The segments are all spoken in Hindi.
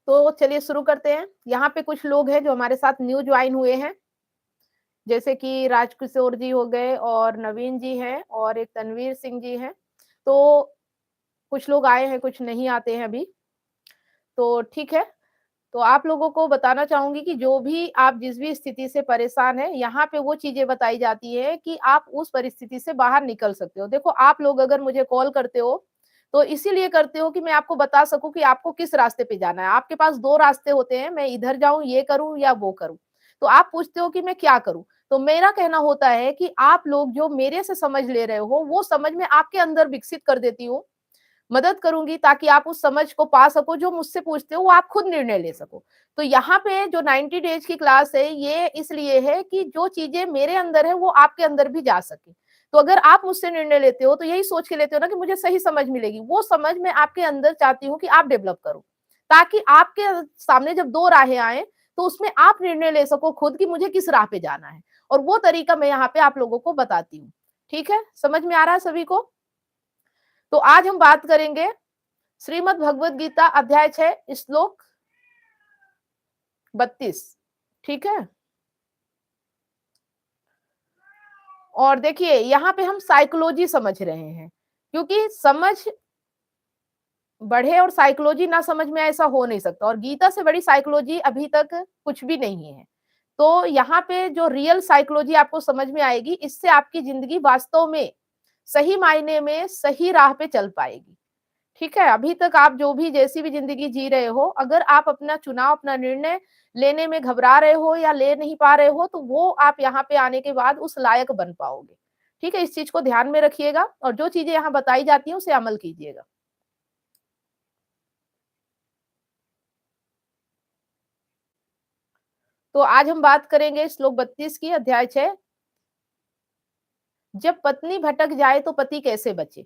तो चलिए शुरू करते हैं। यहाँ पे कुछ लोग हैं जो हमारे साथ न्यू ज्वाइन हुए हैं, जैसे कि राजकिशोर जी हो गए और नवीन जी हैं और एक तनवीर सिंह जी हैं। तो कुछ लोग आए हैं, कुछ नहीं आते हैं अभी, तो ठीक है। तो आप लोगों को बताना चाहूँगी कि जो भी आप जिस भी स्थिति से परेशान हैं, यहाँ पे वो चीज़ें बताई जाती है कि आप उस परिस्थिति से बाहर निकल सकते हो। देखो, आप लोग अगर मुझे कॉल करते हो, तो इसीलिए करते हो कि मैं आपको बता सकूँ कि आपको किस रास्ते पे जाना है। आपके पास 2 रास्ते होते हैं, मैं इधर जाऊँ, ये करूँ या वो करूँ। तो आप पूछते हो कि मैं क्या करूँ? तो मेरा कहना होता है कि आप लोग जो मेरे से समझ ले रहे हो, वो समझ मैं आपके अंदर विकसित कर देती हूँ। मदद करूँगी ताकि आप उस समझ को पा सको, जो मुझसे पूछते हो वो आप खुद निर्णय ले सको। तो यहाँ पे जो 90 डेज़ की क्लास है, ये इसलिए है कि जो चीज़ें मेरे अंदर है वो आपके अंदर भी जा सके। तो अगर आप मुझसे निर्णय लेते हो तो यही सोच के लेते हो ना कि मुझे सही समझ मिलेगी, वो समझ मैं आपके अंदर चाहती हूँ कि आप डेवलप करो। ताकि आपके सामने जब 2 राहें आएँ, तो उसमें आप निर्णय ले सको खुद कि मुझे किस राह पे जाना है, और वो तरीका मैं यहाँ पे आप लोगों को बताती हूँ। ठीक है? समझ में आ रहा है सभी को? तो आज हम बात करेंगे श्रीमद् भगवत गीता अध्याय 6 श्लोक 32। ठीक है? और देखिए, यहाँ पे हम साइकोलॉजी समझ रहे हैं, क्योंकि समझ बढ़े और साइकोलॉजी ना समझ में आए, ऐसा हो नहीं सकता, और गीता से बड़ी साइकोलॉजी अभी तक कुछ भी नहीं है। तो यहाँ पे जो रियल साइकोलॉजी आपको समझ में आएगी, इससे आपकी ज़िंदगी वास्तव में सही मायने में सही राह पे चल पाएगी। ठीक है? अभी तक आप जो भी जैसी भी ज़िंदगी जी रहे हो, अगर आप अपना चुनाव, अपना निर्णय लेने में घबरा रहे हो या ले नहीं पा रहे हो, तो वो आप यहाँ पे आने के बाद उस लायक बन पाओगे। ठीक है? इस चीज़ को ध्यान में रखिएगा और जो चीज़ें यहाँ बताई जाती हैं, उसे अमल कीजिएगा। तो आज हम बात करेंगे श्लोक 32 की, अध्याय 6। जब पत्नी भटक जाए तो पति कैसे बचे?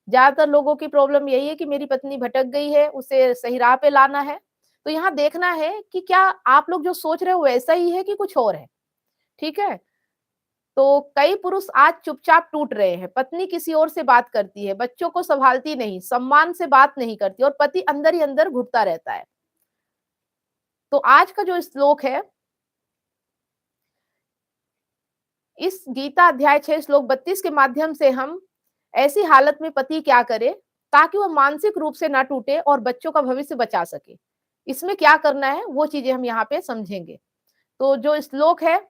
ज़्यादातर लोगों की प्रॉब्लम यही है कि मेरी पत्नी भटक गई है, उसे सही राह पे लाना है। तो यहाँ देखना है कि क्या आप लोग जो सोच रहे हो वैसा ही है कि कुछ और है, ठीक है? तो कई पुरुष आज चुपचाप टूट रहे हैं, पत्नी किसी और से बात करती है, बच्चों को सँभालती नहीं, सम्मान से बात नहीं करती और पति अंदर ही अंदर घुटता रहता है। तो आज का जो श्लोक है, इस गीता अध्याय 6 श्लोक 32 के माध्यम से हम ऐसी हालत में पति क्या करे ताकि वो मानसिक रूप से ना टूटे और बच्चों का भविष्य बचा सके। इसमें क्या करना है वो चीजें हम यहाँ पे समझेंगे। तो जो श्लोक है,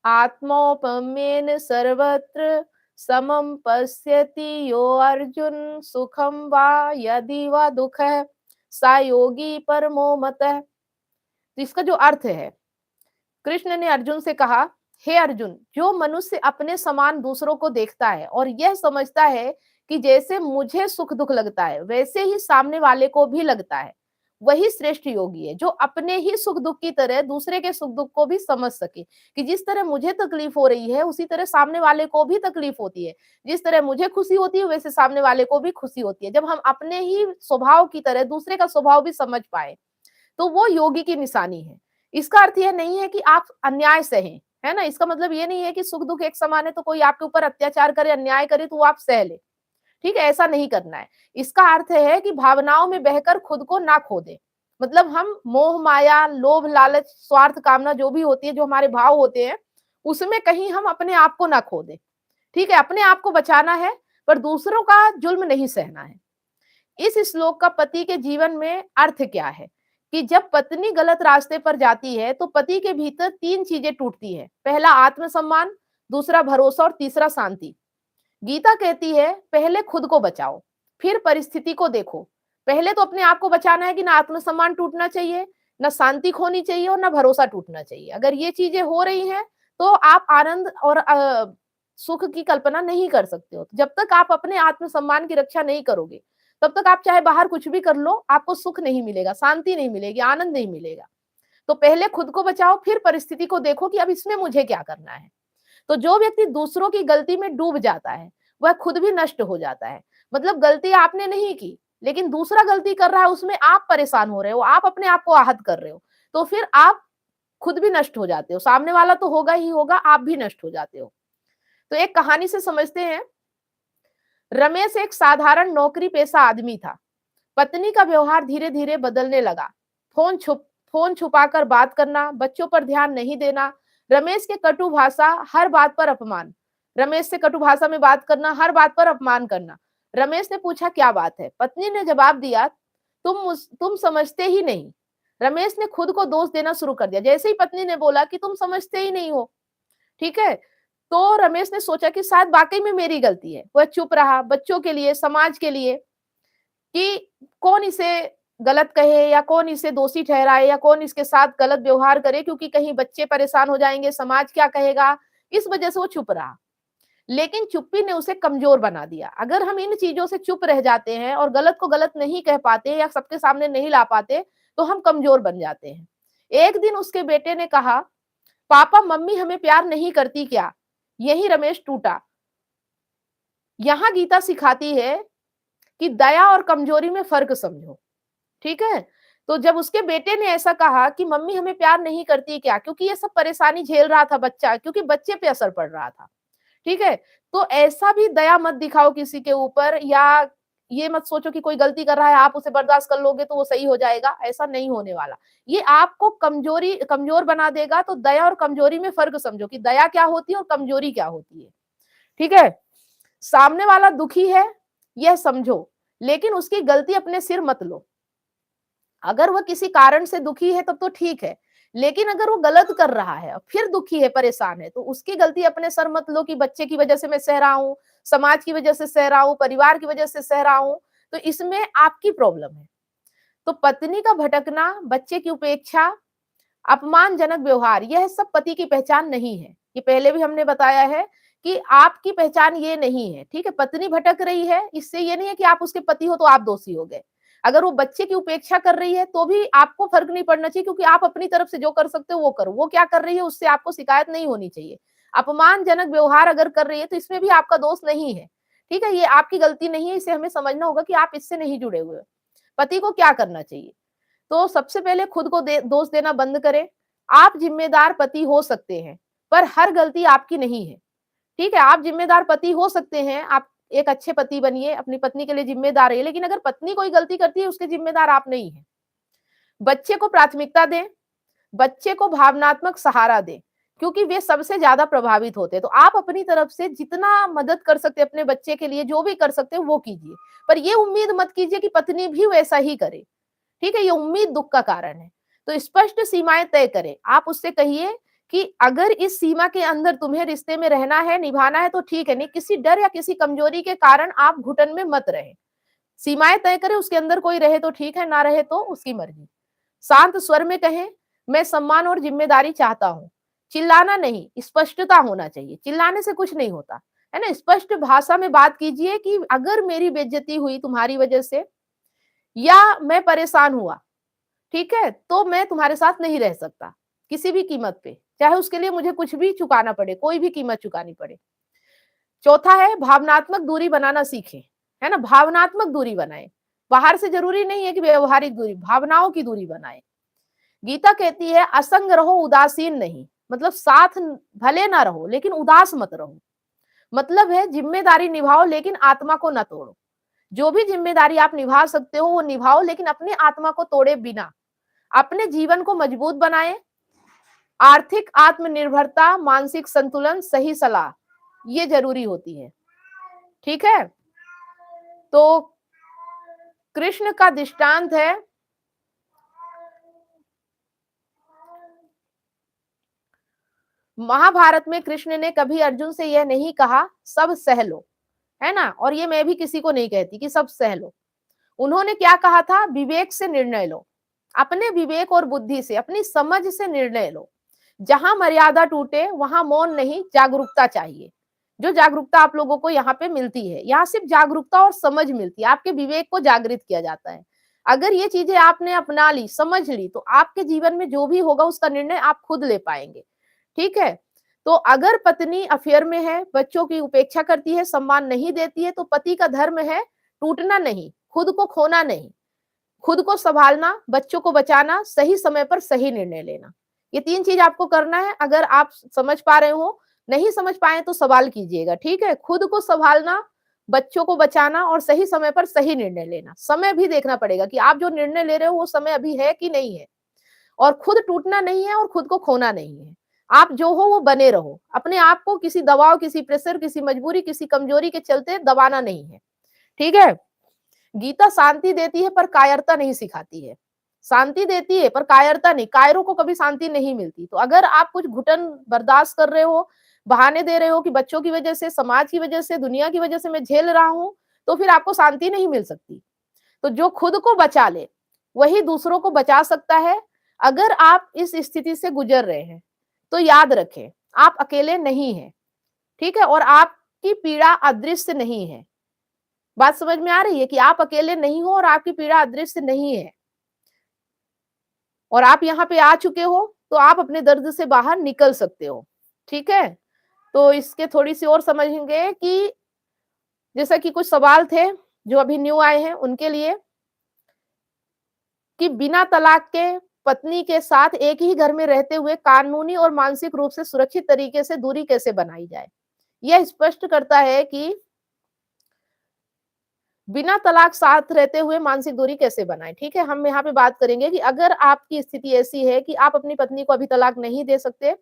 आत्मौपम्येन सर्वत्र समं पश्यति यो अर्जुन सुखम वा यदि वा दुःखः सा योगी परमो मतः। तो इसका जो अर्थ है, कृष्ण ने अर्जुन से कहा, हे अर्जुन, जो मनुष्य अपने समान दूसरों को देखता है और यह समझता है कि जैसे मुझे सुख दुख लगता है वैसे ही सामने वाले को भी लगता है, वही श्रेष्ठ योगी है, जो अपने ही सुख दुख की तरह दूसरे के सुख दुख को भी समझ सके कि जिस तरह मुझे तकलीफ हो रही है उसी तरह सामने वाले को भी तकलीफ होती है, जिस तरह मुझे खुशी होती है वैसे सामने वाले को भी खुशी होती है। जब हम अपने ही स्वभाव की तरह दूसरे का स्वभाव भी समझ पाए, तो वो योगी की निशानी है। इसका अर्थ ये नहीं है कि आप अन्याय सहें, है ना? इसका मतलब ये नहीं है कि सुख-दुःख एक समान है, तो कोई आपके ऊपर अत्याचार करे, अन्याय करे तो वो आप सह लें, ठीक है? ऐसा नहीं करना है। इसका अर्थ है कि भावनाओं में बहकर खुद को ना खो दें। मतलब हम मोह, माया, लोभ, लालच, स्वार्थ, कामना जो भी होती है, जो हमारे भाव होते हैं, उसमें कहीं हम अपने आप को ना खो दें, ठीक है? अपने आप को बचाना है, पर दूसरों का जुल्म नहीं सहना है। इस श्लोक का पति के जीवन में अर्थ क्या है कि जब पत्नी गलत रास्ते पर जाती है तो पति के भीतर 3 चीजें टूटती है। पहला आत्मसम्मान, दूसरा भरोसा और तीसरा शांति। गीता कहती है पहले खुद को बचाओ, फिर परिस्थिति को देखो। पहले तो अपने आप को बचाना है कि ना आत्मसम्मान टूटना चाहिए, ना शांति खोनी चाहिए और ना भरोसा टूटना चाहिए। अगर ये चीजें हो रही हैं तो आप आनंद और सुख की कल्पना नहीं कर सकते हो। जब तक आप अपने आत्मसम्मान की रक्षा नहीं करोगे, तब तक आप चाहे बाहर कुछ भी कर लो, आपको सुख नहीं मिलेगा, शांति नहीं मिलेगी, आनंद नहीं मिलेगा। तो पहले खुद को बचाओ, फिर परिस्थिति को देखो कि अब इसमें मुझे क्या करना है। तो जो व्यक्ति दूसरों की गलती में डूब जाता है, वह खुद भी नष्ट हो जाता है। मतलब गलती आपने नहीं की, लेकिन दूसरा गलती कर रहा है, उसमें आप परेशान हो रहे हो, आप अपने आप को आहत कर रहे हो। तो फिर आप खुद भी नष्ट हो जाते हो, सामने वाला तो होगा ही होगा, आप भी नष्ट हो जाते हो। तो एक कहानी से समझते हैं। रमेश एक साधारण नौकरी पेशा आदमी था। पत्नी का व्यवहार धीरे धीरे बदलने लगा। फोन छुपाकर बात करना, बच्चों पर ध्यान नहीं देना, रमेश के कटु भाषा, हर बात पर अपमान। रमेश से कटु भाषा में बात करना, हर बात पर अपमान करना। रमेश ने पूछा क्या बात है? पत्नी ने जवाब दिया, तुम समझते ही नहीं। रमेश ने खुद को दोष देना शुरू कर दिया। जैसे ही पत्नी ने बोला कि तुम समझते ही नहीं हो, ठीक है, तो रमेश ने सोचा कि शायद वाकई में मेरी गलती है। वह चुप रहा, बच्चों के लिए, समाज के लिए, कि कौन इसे गलत कहे या कौन इसे दोषी ठहराए या कौन इसके साथ गलत व्यवहार करे, क्योंकि कहीं बच्चे परेशान हो जाएंगे, समाज क्या कहेगा, इस वजह से वो चुप रहा। लेकिन चुप्पी ने उसे कमजोर बना दिया। अगर हम इन चीजों से चुप रह जाते हैं और गलत को गलत नहीं कह पाते या सबके सामने नहीं ला पाते, तो हम कमजोर बन जाते हैं। एक दिन उसके बेटे ने कहा, पापा मम्मी हमें प्यार नहीं करती क्या? यही रमेश टूटा। यहाँ गीता सिखाती है कि दया और कमजोरी में फर्क समझो, ठीक है। तो जब उसके बेटे ने ऐसा कहा कि मम्मी हमें प्यार नहीं करती क्या, क्योंकि ये सब परेशानी झेल रहा था बच्चा, क्योंकि बच्चे पे असर पड़ रहा था, ठीक है। तो ऐसा भी दया मत दिखाओ किसी के ऊपर, या ये मत सोचो कि कोई गलती कर रहा है आप उसे बर्दाश्त कर लोगे तो वो सही हो जाएगा, ऐसा नहीं होने वाला। ये आपको कमजोर बना देगा। तो दया और कमजोरी में फर्क समझो कि दया क्या होती है और कमजोरी क्या होती है, ठीक है। सामने वाला दुखी है यह समझो, लेकिन उसकी गलती अपने सिर मत लो। अगर वह किसी कारण से दुखी है तब तो ठीक है, लेकिन अगर वो गलत कर रहा है फिर दुखी है, परेशान है, तो उसकी गलती अपने सर मत लो कि बच्चे की वजह से मैं सह रहा हूँ, समाज की वजह से सह रहा हूँ, परिवार की वजह से सह रहा हूँ, तो इसमें आपकी प्रॉब्लम है। तो पत्नी का भटकना, बच्चे की उपेक्षा, अपमानजनक व्यवहार, यह सब पति की पहचान नहीं है। ये पहले भी हमने बताया है कि आपकी पहचान ये नहीं है, ठीक है। पत्नी भटक रही है, इससे ये नहीं है कि आप उसके पति हो तो आप दोषी हो गए। अगर वो बच्चे की उपेक्षा कर रही है तो भी आपको फर्क नहीं पड़ना चाहिए, क्योंकि आप अपनी तरफ से जो कर सकते हो वो करो। वो क्या कर रही है उससे आपको शिकायत नहीं होनी चाहिए। अपमानजनक व्यवहार अगर कर रही है तो इसमें भी आपका दोष नहीं है, ठीक है। ये आपकी गलती नहीं है, इसे हमें समझना होगा कि आप इससे नहीं जुड़े हुए। पति को क्या करना चाहिए? तो सबसे पहले खुद को दोष देना बंद करें। आप जिम्मेदार पति हो सकते हैं, पर हर गलती आपकी नहीं है, ठीक है। आप जिम्मेदार पति हो सकते हैं, आप एक अच्छे पति बनिए, अपनी पत्नी के लिए जिम्मेदार रहिए, लेकिन अगर पत्नी कोई गलती करती है उसके जिम्मेदार आप नहीं है। बच्चे को प्राथमिकता दें, बच्चे को भावनात्मक सहारा दें, क्योंकि वे सबसे ज्यादा प्रभावित होते हैं। तो आप अपनी तरफ से जितना मदद कर सकते हैं अपने बच्चे के लिए, जो भी कर सकते हैं वो कीजिए, पर ये उम्मीद मत कीजिए कि पत्नी भी वैसा ही करे, ठीक है। ये उम्मीद दुख का कारण है। तो स्पष्ट सीमाएं तय करें। आप उससे कहिए कि अगर इस सीमा के अंदर तुम्हें रिश्ते में रहना है, निभाना है तो ठीक है, नहीं किसी डर या किसी कमजोरी के कारण आप घुटन में मत रहे। सीमाएं तय करें, उसके अंदर कोई रहे तो ठीक है, ना रहे तो उसकी मर्जी। शांत स्वर में कहें, मैं सम्मान और जिम्मेदारी चाहता हूँ। चिल्लाना नहीं, स्पष्टता होना चाहिए। चिल्लाने से कुछ नहीं होता है ना। स्पष्ट भाषा में बात कीजिए कि अगर मेरी बेइज्जती हुई तुम्हारी वजह से या मैं परेशान हुआ, ठीक है, तो मैं तुम्हारे साथ नहीं रह सकता किसी भी कीमत पे, चाहे उसके लिए मुझे कुछ भी चुकाना पड़े, कोई भी कीमत चुकानी पड़े। चौथा है भावनात्मक दूरी बनाना सीखें, है ना। भावनात्मक दूरी बनाए, बाहर से जरूरी नहीं है कि व्यवहारिक दूरी, भावनाओं की दूरी बनाए। गीता कहती है असंग रहो, उदासीन नहीं। मतलब साथ भले ना रहो लेकिन उदास मत रहो। मतलब है जिम्मेदारी निभाओ लेकिन आत्मा को न तोड़ो। जो भी जिम्मेदारी आप निभा सकते हो वो निभाओ, लेकिन अपनी आत्मा को तोड़े बिना। अपने जीवन को मजबूत बनाएं। आर्थिक आत्मनिर्भरता, मानसिक संतुलन, सही सलाह, ये जरूरी होती है, ठीक है। तो कृष्ण का दृष्टांत है, महाभारत में कृष्ण ने कभी अर्जुन से यह नहीं कहा सब सह लो, है ना। और ये मैं भी किसी को नहीं कहती कि सब सह लो। उन्होंने क्या कहा था? विवेक से निर्णय लो। अपने विवेक और बुद्धि से, अपनी समझ से निर्णय लो। जहां मर्यादा टूटे वहां मौन नहीं, जागरूकता चाहिए। जो जागरूकता आप लोगों को यहाँ पे मिलती है, यहाँ सिर्फ जागरूकता और समझ मिलती है, आपके विवेक को जागृत किया जाता है। अगर ये चीजें आपने अपना ली, समझ ली, तो आपके जीवन में जो भी होगा उसका निर्णय आप खुद ले पाएंगे, ठीक है। तो अगर पत्नी अफेयर में है, बच्चों की उपेक्षा करती है, सम्मान नहीं देती है, तो पति का धर्म है टूटना नहीं, खुद को खोना नहीं, खुद को संभालना, बच्चों को बचाना, सही समय पर सही निर्णय लेना। ये 3 चीज आपको करना है। अगर आप समझ पा रहे हो, नहीं समझ पाए तो सवाल कीजिएगा, ठीक है। खुद को संभालना, बच्चों को बचाना और सही समय पर सही निर्णय लेना। समय भी देखना पड़ेगा कि आप जो निर्णय ले रहे हो वो समय अभी है कि नहीं है। और खुद टूटना नहीं है और खुद को खोना नहीं है। आप जो हो वो बने रहो। अपने आप को किसी दबाव, किसी प्रेशर, किसी मजबूरी, किसी कमजोरी के चलते दबाना नहीं है। ठीक है? गीता शांति देती है पर कायरता नहीं सिखाती है। शांति देती है पर कायरता नहीं, कायरों को कभी शांति नहीं मिलती। तो अगर आप कुछ घुटन बर्दाश्त कर रहे हो, बहाने दे रहे हो कि बच्चों की वजह से, समाज की वजह से, दुनिया की वजह से मैं झेल रहा हूँ, तो फिर आपको शांति नहीं मिल सकती। तो जो खुद को बचा ले, वही दूसरों को बचा सकता है। अगर आप इस स्थिति से गुजर रहे हैं, तो याद रखें, आप अकेले नहीं हैं, ठीक है? और आपकी पीड़ा अदृश्य नहीं है। बात समझ में आ रही है कि आप अकेले नहीं हो और आपकी पीड़ा अदृश्य नहीं है। और आप यहाँ पे आ चुके हो, तो आप अपने दर्द से बाहर निकल सकते हो, ठीक है? तो इसके थोड़ी-सी और समझेंगे कि जैसा कि कुछ सवाल थे, जो अभी न्यू आए हैं उनके लिए, कि बिना तलाक के पत्नी के साथ एक ही घर में रहते हुए कानूनी और मानसिक रूप से सुरक्षित तरीके से दूरी कैसे बनाई जाए? यह स्पष्ट करता है कि बिना तलाक साथ रहते हुए मानसिक दूरी कैसे बनाएँ, ठीक है? हम यहाँ पे बात करेंगे कि अगर आपकी स्थिति ऐसी है कि आप अपनी पत्नी को अभी तलाक नहीं दे सकते,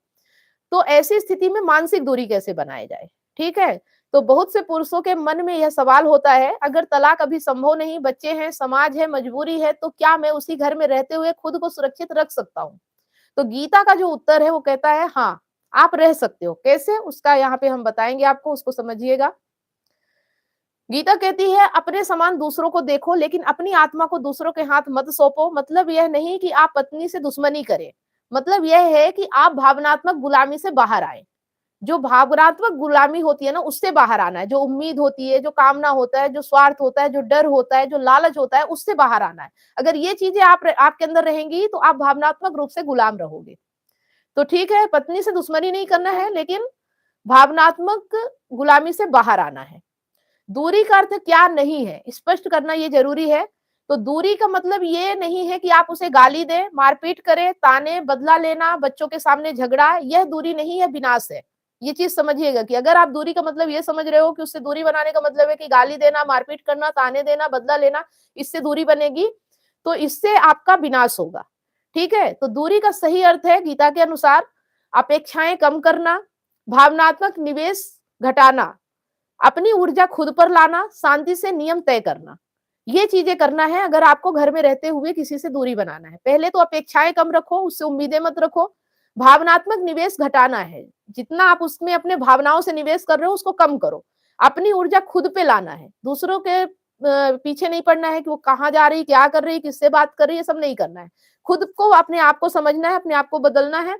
तो ऐसी स्थिति में मानसिक दूरी कैसे बनाई जाए, ठीक है? तो बहुत से पुरुषों के मन में यह सवाल होता है, अगर तलाक अभी संभव नहीं, बच्चे हैं, समाज है, मजबूरी है, तो क्या मैं उसी घर में रहते हुए खुद को सुरक्षित रख सकता हूँ? तो गीता का जो उत्तर है वो कहता है हाँ, आप रह सकते हो। कैसे? उसका यहाँ पे हम बताएँगे आपको, उसको समझिएगा। गीता कहती है अपने समान दूसरों को देखो लेकिन अपनी आत्मा को दूसरों के हाथ मत सौंपो। मतलब यह नहीं कि आप पत्नी से दुश्मनी करें, मतलब यह है कि आप भावनात्मक गुलामी से बाहर आए। जो भावनात्मक गुलामी होती है ना, उससे बाहर आना है। जो उम्मीद होती है, जो कामना होता है, जो स्वार्थ होता है, जो डर होता है, जो लालच होता है, उससे बाहर आना है। अगर ये चीजें आपके अंदर रहेंगी तो आप भावनात्मक रूप से गुलाम रहोगे। तो ठीक है, पत्नी से दुश्मनी नहीं करना है, लेकिन भावनात्मक गुलामी से बाहर आना है। दूरी का अर्थ क्या नहीं है, स्पष्ट करना ये जरूरी है। तो दूरी का मतलब ये नहीं है कि आप उसे गाली दें, मारपीट करें, ताने, बदला लेना, बच्चों के सामने झगड़ा, यह दूरी नहीं है, विनाश है। ये चीज समझिएगा कि अगर आप दूरी का मतलब ये समझ रहे हो कि उससे दूरी बनाने का मतलब है कि गाली देना, मारपीट करना, ताने देना, बदला लेना, इससे दूरी बनेगी, तो इससे आपका विनाश होगा। ठीक है? तो दूरी का सही अर्थ है गीता के अनुसार अपेक्षाएं कम करना, भावनात्मक निवेश घटाना, अपनी ऊर्जा खुद पर लाना, शांति से नियम तय करना। ये चीजें करना है अगर आपको घर में रहते हुए किसी से दूरी बनाना है। पहले तो अपेक्षाएं कम रखो, उससे उम्मीदें मत रखो। भावनात्मक निवेश घटाना है। जितना आप उसमें अपने भावनाओं से निवेश कर रहे हो उसको कम करो। अपनी ऊर्जा खुद पे लाना है। दूसरों के पीछे नहीं पड़ना है कि वो कहाँ जा रही, क्या कर रही, किससे बात कर रही है, ये सब नहीं करना है। खुद को, अपने आप को समझना है, अपने आप को बदलना है।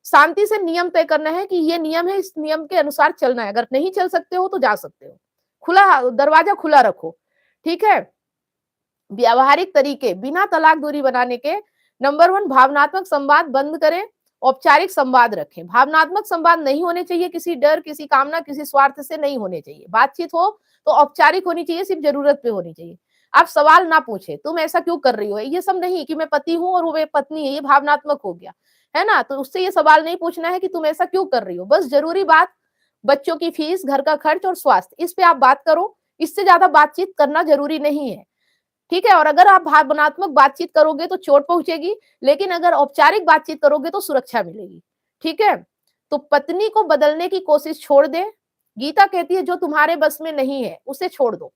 शांति से नियम तय करना है कि ये नियम है, इस नियम के अनुसार चलना है। अगर नहीं चल सकते हो तो जा सकते हो। खुला दरवाजा खुला रखो, ठीक है? व्यावहारिक तरीके बिना तलाक दूरी बनाने के, नंबर 1 भावनात्मक संवाद बंद करें, औपचारिक संवाद रखें। भावनात्मक संवाद नहीं होने चाहिए, किसी डर, किसी कामना, किसी स्वार्थ से नहीं होने चाहिए। बातचीत हो तो औपचारिक होनी चाहिए, सिर्फ जरूरत पे होनी चाहिए। आप सवाल ना पूछे, तुम ऐसा क्यों कर रही हो? ये सब नहीं कि मैं पति हूँ और वो पत्नी है, ये भावनात्मक हो गया, है ना? तो उससे ये सवाल नहीं पूछना है कि तुम ऐसा क्यों कर रही हो। बस जरूरी बात, बच्चों की फीस, घर का खर्च और स्वास्थ्य, इस पे आप बात करो। इससे ज्यादा बातचीत करना जरूरी नहीं है, ठीक है? और अगर आप भावनात्मक बातचीत करोगे तो चोट पहुंचेगी, लेकिन अगर औपचारिक बातचीत करोगे तो सुरक्षा मिलेगी, ठीक है? तो पत्नी को बदलने की कोशिश छोड़ दे। गीता कहती है जो तुम्हारे बस में नहीं है उसे छोड़ दो।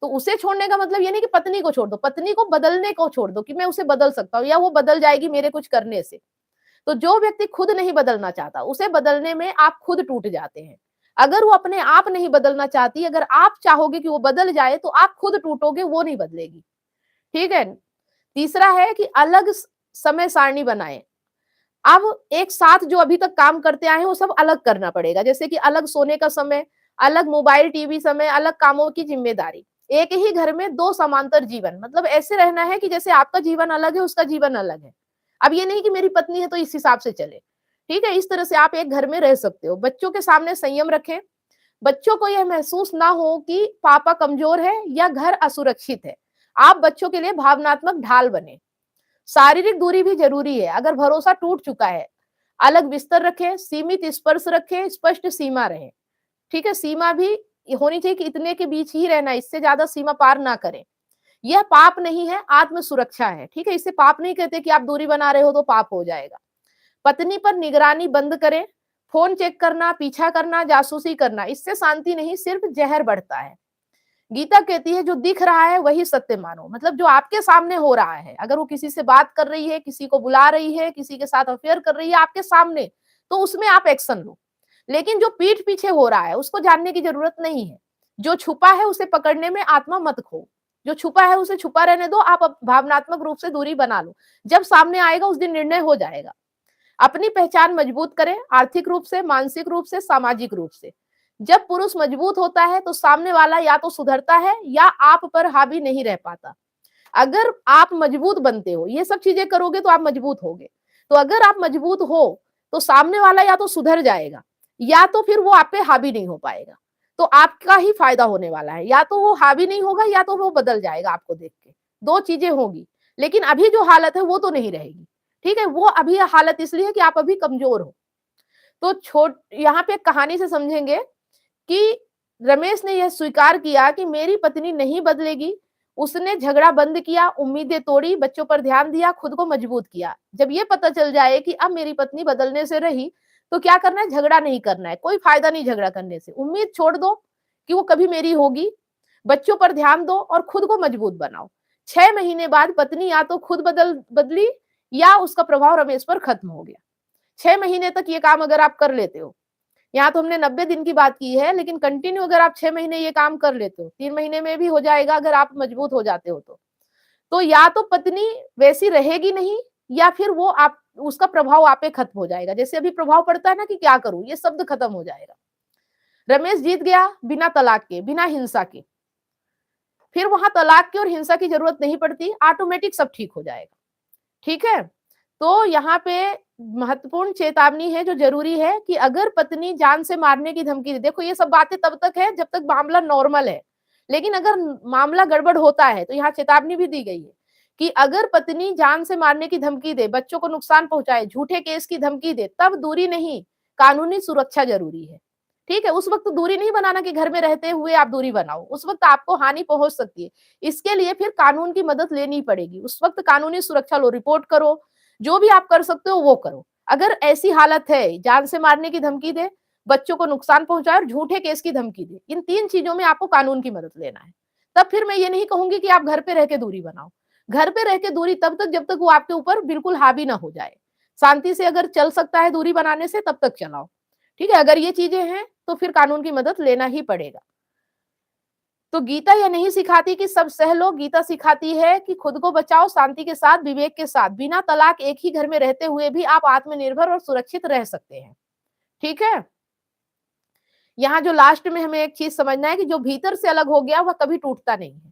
तो उसे छोड़ने का मतलब ये नहीं कि पत्नी को छोड़ दो, पत्नी को बदलने को छोड़ दो कि मैं उसे बदल सकता हूँ या वो बदल जाएगी मेरे कुछ करने से। तो जो व्यक्ति खुद नहीं बदलना चाहता, उसे बदलने में आप खुद टूट जाते हैं। अगर वो अपने आप नहीं बदलना चाहती, अगर आप चाहोगे कि वो बदल जाए तो आप खुद टूटोगे, वो नहीं बदलेगी, ठीक है? तीसरा है कि अलग समय सारणी बनाएं। अब एक साथ जो अभी तक काम करते आए हैं वो सब अलग करना पड़ेगा। जैसे कि अलग सोने का समय, अलग मोबाइल टीवी समय, अलग कामों की जिम्मेदारी। एक ही घर में 2 समांतर जीवन, मतलब ऐसे रहना है कि जैसे आपका जीवन अलग है, उसका जीवन अलग है। अब ये नहीं कि मेरी पत्नी है तो इस हिसाब से चले, ठीक है? इस तरह से आप एक घर में रह सकते हो। बच्चों के सामने संयम रखें। बच्चों को यह महसूस ना हो कि पापा कमजोर है या घर असुरक्षित है। आप बच्चों के लिए भावनात्मक ढाल बने। शारीरिक दूरी भी जरूरी है। अगर भरोसा टूट चुका है, अलग बिस्तर रखें, सीमित स्पर्श रखें, स्पष्ट सीमा रहे, ठीक है? सीमा भी होनी चाहिए कि इतने के बीच ही रहना, इससे ज्यादा सीमा पार ना करें। यह पाप नहीं है, आत्म सुरक्षा है। ठीक है, इसे पाप नहीं कहते कि आप दूरी बना रहे हो तो पाप हो जाएगा। पत्नी पर निगरानी बंद करें। फोन चेक करना, पीछा करना, जासूसी करना, इससे शांति नहीं सिर्फ जहर बढ़ता है। गीता कहती है जो दिख रहा है वही सत्य मानो, मतलब जो आपके सामने हो रहा है, अगर वो किसी से बात कर रही है, किसी को बुला रही है, किसी के साथ अफेयर कर रही है आपके सामने, तो उसमें आप एक्शन लो। लेकिन जो पीठ पीछे हो रहा है उसको जानने की जरूरत नहीं है। जो छुपा है उसे पकड़ने में आत्मा मत खो। जो छुपा है उसे छुपा रहने दो, आप भावनात्मक रूप से दूरी बना लो। जब सामने आएगा उस दिन निर्णय हो जाएगा। अपनी पहचान मजबूत करें, आर्थिक रूप से, मानसिक रूप से, सामाजिक रूप से। जब पुरुष मजबूत होता है तो सामने वाला या तो सुधरता है या आप पर हावी नहीं रह पाता। अगर आप मजबूत बनते हो, ये सब चीजें करोगे तो आप मजबूत होगे। तो अगर आप मजबूत हो तो सामने वाला या तो सुधर जाएगा या तो फिर वो आप पे हावी नहीं हो पाएगा। तो आपका ही फायदा होने वाला है, या तो वो हावी नहीं होगा या तो वो बदल जाएगा आपको देख के। दो चीजें होंगी। लेकिन अभी जो हालत है वो तो नहीं रहेगी। ठीक है, वो अभी हालत इसलिए है कि आप अभी कमजोर हो। तो यहाँ पे कहानी से समझेंगे कि रमेश ने यह स्वीकार किया कि मेरी पत्नी नहीं बदलेगी। उसने झगड़ा बंद किया, उम्मीदें तोड़ी, बच्चों पर ध्यान दिया, खुद को मजबूत किया। जब ये पता चल जाए कि अब मेरी पत्नी बदलने से रही, तो क्या करना है, झगड़ा नहीं करना है। कोई फायदा नहीं झगड़ा करने से। उम्मीद छोड़ दो कि वो कभी मेरी होगी, बच्चों पर ध्यान दो और खुद को मजबूत बनाओ। 6 महीने बाद पत्नी या तो खुद बदली या उसका प्रभाव रमेश पर खत्म हो गया। 6 महीने तक ये काम अगर आप कर लेते हो, यहाँ तो हमने 90 दिन की बात की है, लेकिन कंटिन्यू अगर आप 6 महीने ये काम कर लेते हो, 3 महीने में भी हो जाएगा अगर आप मजबूत हो जाते हो तो या तो पत्नी वैसी रहेगी नहीं या फिर वो आप उसका प्रभाव आप पे खत्म हो जाएगा। जैसे अभी प्रभाव पड़ता है ना कि क्या करूं, ये शब्द खत्म हो जाएगा। रमेश जीत गया बिना तलाक के, बिना हिंसा के। फिर वहां तलाक की और हिंसा की जरूरत नहीं पड़ती, ऑटोमेटिक सब ठीक हो जाएगा। ठीक है, तो यहाँ पे महत्वपूर्ण चेतावनी है जो जरूरी है कि अगर पत्नी जान से मारने की धमकी दे, देखो ये सब बातें तब तक है जब तक मामला नॉर्मल है। लेकिन अगर मामला गड़बड़ होता है तो यहाँ चेतावनी भी दी गई है कि अगर पत्नी जान से मारने की धमकी दे, बच्चों को नुकसान पहुंचाए, झूठे केस की धमकी दे, तब दूरी नहीं, कानूनी सुरक्षा जरूरी है। ठीक है, उस वक्त दूरी नहीं बनाना कि घर में रहते हुए आप दूरी बनाओ, उस वक्त आपको हानि पहुंच सकती है। इसके लिए फिर कानून की मदद लेनी पड़ेगी। उस वक्त कानूनी सुरक्षा लो, रिपोर्ट करो, जो भी आप कर सकते हो वो करो। अगर ऐसी हालत है, जान से मारने की धमकी दे, बच्चों को नुकसान पहुंचाए और झूठे केस की धमकी दे, इन 3 चीजों में आपको कानून की मदद लेना है। तब फिर मैं ये नहीं कहूंगी कि आप घर पे रह के दूरी बनाओ। घर पे रह के दूरी तब तक जब तक वो आपके ऊपर बिल्कुल हावी ना हो जाए। शांति से अगर चल सकता है दूरी बनाने से तब तक चलाओ। ठीक है, अगर ये चीजें हैं तो फिर कानून की मदद लेना ही पड़ेगा। तो गीता यह नहीं सिखाती कि सब सह लो, गीता सिखाती है कि खुद को बचाओ, शांति के साथ, विवेक के साथ। बिना तलाक एक ही घर में रहते हुए भी आप आत्मनिर्भर और सुरक्षित रह सकते हैं। ठीक है, यहाँ जो लास्ट में हमें एक चीज समझना है कि जो भीतर से अलग हो गया वह कभी टूटता नहीं है।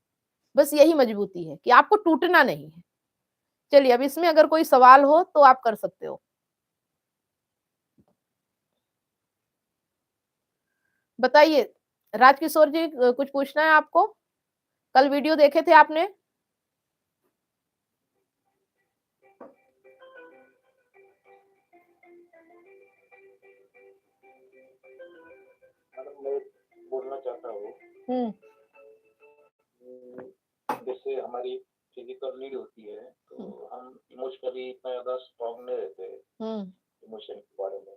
बस यही मजबूती है कि आपको टूटना नहीं है। चलिए, अब इसमें अगर कोई सवाल हो तो आप कर सकते हो। बताइए राजकिशोर जी, कुछ पूछना है आपको? कल वीडियो देखे थे आपने? मैं बोलना चाहता हूँ, जैसे हमारी फिजिकल नीड होती है तो हम इमोशनली इतना ज्यादा स्ट्रॉन्ग नहीं रहते इमोशन के बारे में।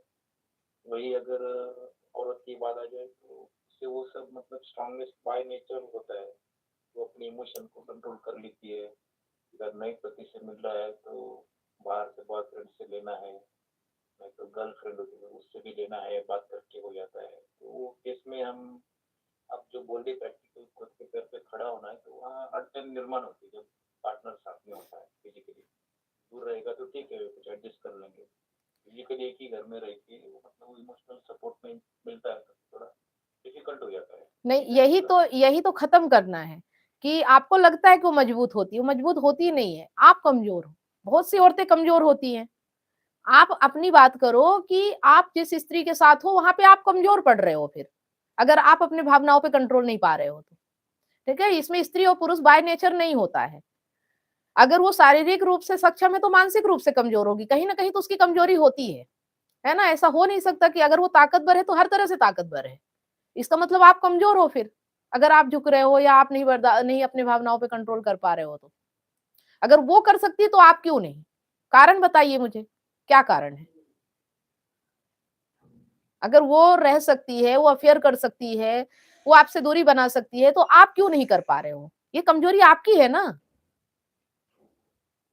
वही अगर औरत की बात आ जाए तो उससे वो सब मतलब स्ट्रॉन्गेस्ट बाय नेचर होता है। वो अपनी इमोशन को कंट्रोल कर लेती है। अगर नई पति से मिल रहा है तो बाहर से बॉयफ्रेंड से लेना है, नहीं तो गर्लफ्रेंड होती है उससे भी लेना है, बात करके हो जाता है। तो वो केस में हम अब जो बोल रहे प्रैक्टिकल खुद के पैर पे खड़ा होना है तो वहाँ अड़चन निर्माण होती है। जब पार्टनर साथ में होता है, फिजिकली दूर रहेगा तो ठीक है, कुछ एडजस्ट कर लेंगे। फिजिकली एक ही घर में रह के मतलब इमोशनल सपोर्ट नहीं मिलता है तो थोड़ा डिफिकल्ट हो जाता है। नहीं, यही तो खत्म करना है कि आपको लगता है कि वो मजबूत होती है, वो मजबूत होती नहीं है, आप कमजोर हो। बहुत सी औरतें कमजोर होती हैं। आप अपनी बात करो कि आप जिस स्त्री के साथ हो वहां पे आप कमजोर पड़ रहे हो। फिर अगर आप अपने भावनाओं पे कंट्रोल नहीं पा रहे हो तो ठीक है, इसमें स्त्री और पुरुष बाय नेचर नहीं होता है। अगर वो शारीरिक रूप से सक्षम है तो मानसिक रूप से कमजोर होगी, कहीं ना कहीं तो उसकी कमजोरी होती है ना। ऐसा हो नहीं सकता कि अगर वो ताकतवर है तो हर तरह से ताकतवर है। इसका मतलब आप कमजोर हो फिर, अगर आप झुक रहे हो या आप नहीं अपने भावनाओं पे कंट्रोल कर पा रहे हो तो। अगर वो कर सकती है तो आप क्यों नहीं? कारण बताइए मुझे, क्या कारण है? अगर वो रह सकती है, वो अफेयर कर सकती है, वो आपसे दूरी बना सकती है, तो आप क्यों नहीं कर पा रहे हो? ये कमजोरी आपकी है ना।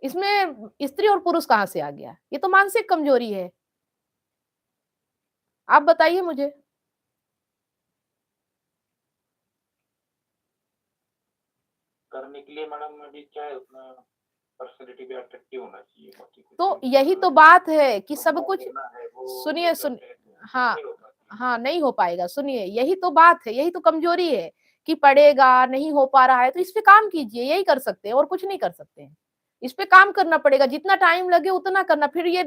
इसमें स्त्री और पुरुष कहाँ से आ गया? ये तो मानसिक कमजोरी है। आप बताइए मुझे। करने के लिए मैडम अभी क्या है, उतना पर्सनैलिटी भी अट्रैक्टिव होना चाहिए, बाकी कुछ तो नहीं। यही तो बात है कि सब कुछ, करना है वो सुनिए जो सुन करते हैं तो हाँ, नहीं हो पाती। हाँ, नहीं हो पाएगा। सुनिए, यही तो बात है, यही तो कमजोरी है कि पड़ेगा, नहीं हो पा रहा है, तो इस पे काम कीजिए, यही कर सकते हैं और कुछ नहीं कर सकते हैं। इस पे काम करना पड़ेगा, जितना टाइम लगे उतना करना। फिर ये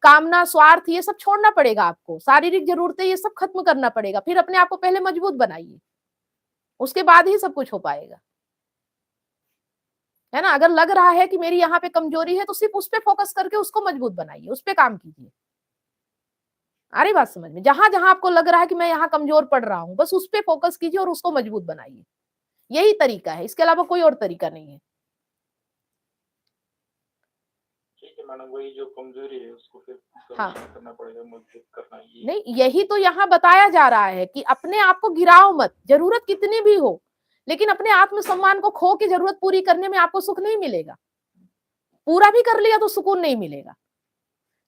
कामना, स्वार्थ ये सब छोड़ना पड़ेगा आपको, शारीरिक ज़रूरतें ये सब खत्म करना पड़ेगा। फिर अपने आप को पहले मजबूत बनाइए, उसके बाद ही सब कुछ हो पाएगा। है ना? अगर लग रहा है कि मेरी यहाँ पे कमजोरी है, तो सिर्फ उस पे फोकस करके उसको मजबूत बनाइए, उस पे काम कीजिए। आ रही बात समझ में? जहाँ-जहाँ आपको लग रहा है कि मैं यहाँ कमजोर पड़ रहा हूँ, बस उस पे फोकस कीजिए और उसको मजबूत बनाइए। यही तरीका है, इसके अलावा कोई और तरीका नहीं है। ठीक है मैडम, वही जो कमजोरी है उसको फिर हाँ। सॉल्यूशन करना पड़ेगा, मजबूत करना ये। नहीं, यही तो यहाँ बताया जा रहा है कि अपने आप को गिराओ मत, ज़रूरत कितनी भी हो, लेकिन अपने आत्मसम्मान को खो के ज़रूरत पूरी करने में आपको सुख नहीं मिलेगा। पूरा भी कर लिया तो सुकून नहीं मिलेगा।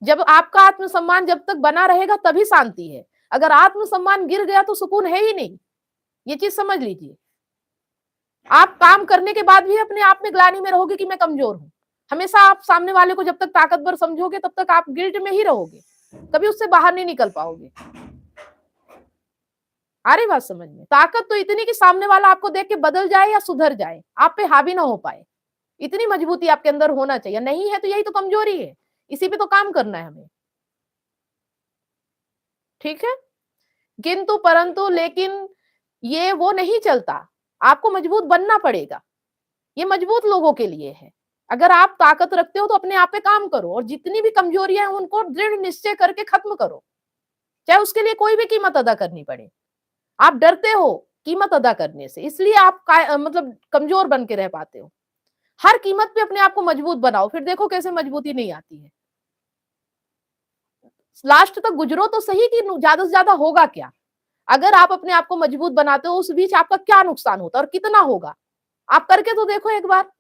जब आपका आत्मसम्मान जब तक बना रहेगा तभी शांति है। अगर आत्मसम्मान गिर गया तो सुकून है ही नहीं। ये चीज़ समझ लीजिए। आप काम करने के बाद भी अपने आप में ग्लानि में रहोगे कि मैं कमजोर हूँ। हमेशा आप सामने वाले को जब तक ताकतवर समझोगे तब तक आप गिल्ट में ही रहोगे, कभी उससे बाहर नहीं निकल पाओगे। आ रही बात समझ में? ताकत तो इतनी कि सामने वाला आपको देख के बदल जाए या सुधर जाए, आप पे हावी ना हो पाए, इतनी मजबूती आपके अंदर होना चाहिए। नहीं है तो यही तो कमजोरी है, इसी पे तो काम करना है हमें। ठीक है? किंतु परंतु लेकिन ये वो नहीं चलता, आपको मजबूत बनना पड़ेगा। ये मजबूत लोगों के लिए है। अगर आप ताकत रखते हो तो अपने आप पे काम करो और जितनी भी कमजोरियां हैं उनको दृढ़ निश्चय करके खत्म करो, चाहे उसके लिए कोई भी कीमत अदा करनी पड़े। आप डरते हो कीमत अदा करने से, इसलिए आप मतलब कमजोर बन के रह पाते हो। हर कीमत पे अपने आप को मजबूत बनाओ, फिर देखो कैसे मजबूती नहीं आती है। लास्ट तक गुजरो तो सही कि ज्यादा से ज्यादा होगा क्या। अगर आप अपने आप को मजबूत बनाते हो, उस बीच आपका क्या नुकसान होता है और कितना होगा, आप करके तो देखो एक बार।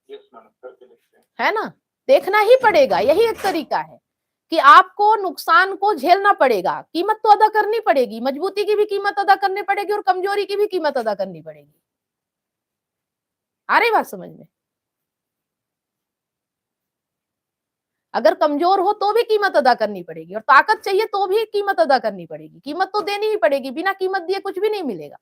यस मैडम, करके देखते हैं। है ना? देखना ही पड़ेगा, यही एक तरीका है कि आपको नुकसान को झेलना पड़ेगा, कीमत तो अदा करनी पड़ेगी, मजबूती की भी कीमत अदा करनी पड़ेगी और कमजोरी की भी कीमत अदा करनी पड़ेगी। आ रही बात समझ में? अगर कमजोर हो तो भी कीमत अदा करनी पड़ेगी और ताकत चाहिए तो भी कीमत अदा करनी पड़ेगी। कीमत तो देनी ही पड़ेगी, बिना कीमत दिए कुछ भी नहीं मिलेगा।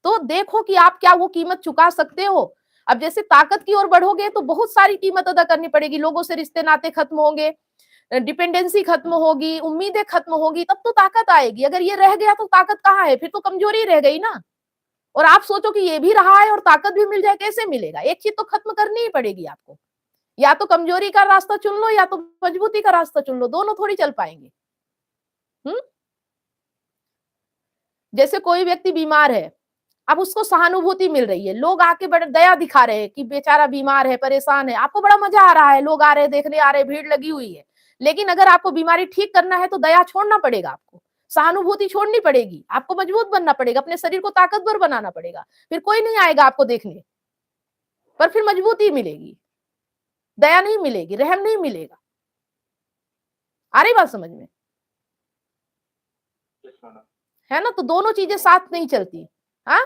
तो देखो कि आप क्या वो कीमत चुका सकते हो। अब जैसे ताकत की ओर बढ़ोगे तो बहुत सारी कीमत अदा करनी पड़ेगी, लोगों से रिश्ते नाते खत्म होंगे, डिपेंडेंसी खत्म होगी, उम्मीदें खत्म होगी, तब तो ताकत आएगी। अगर ये रह गया तो ताकत कहाँ है? फिर तो कमजोरी रह गई ना। और आप सोचो कि ये भी रहा है और ताकत भी मिल जाए, कैसे मिलेगा? एक चीज तो खत्म करनी ही पड़ेगी आपको। या तो कमजोरी का रास्ता चुन लो या तो मजबूती का रास्ता चुन लो, दोनों थोड़ी चल पाएंगे। हम्म जैसे कोई व्यक्ति बीमार है, अब उसको सहानुभूति मिल रही है, लोग आके बड़े दया दिखा रहे हैं कि बेचारा बीमार है, परेशान है, आपको बड़ा मजा आ रहा है, लोग आ रहे हैं, देखने आ रहे हैं, भीड़ लगी हुई है। लेकिन अगर आपको बीमारी ठीक करना है तो दया छोड़ना पड़ेगा, आपको सहानुभूति छोड़नी पड़ेगी, आपको मजबूत बनना पड़ेगा, अपने शरीर को ताकतवर बनाना पड़ेगा। फिर कोई नहीं आएगा आपको देखने, पर फिर मजबूती मिलेगी, दया नहीं मिलेगी, रहम नहीं मिलेगा। आ रही बात समझ में? यस मैडम, है ना? तो दोनों चीजें साथ नहीं चलती। हाँ,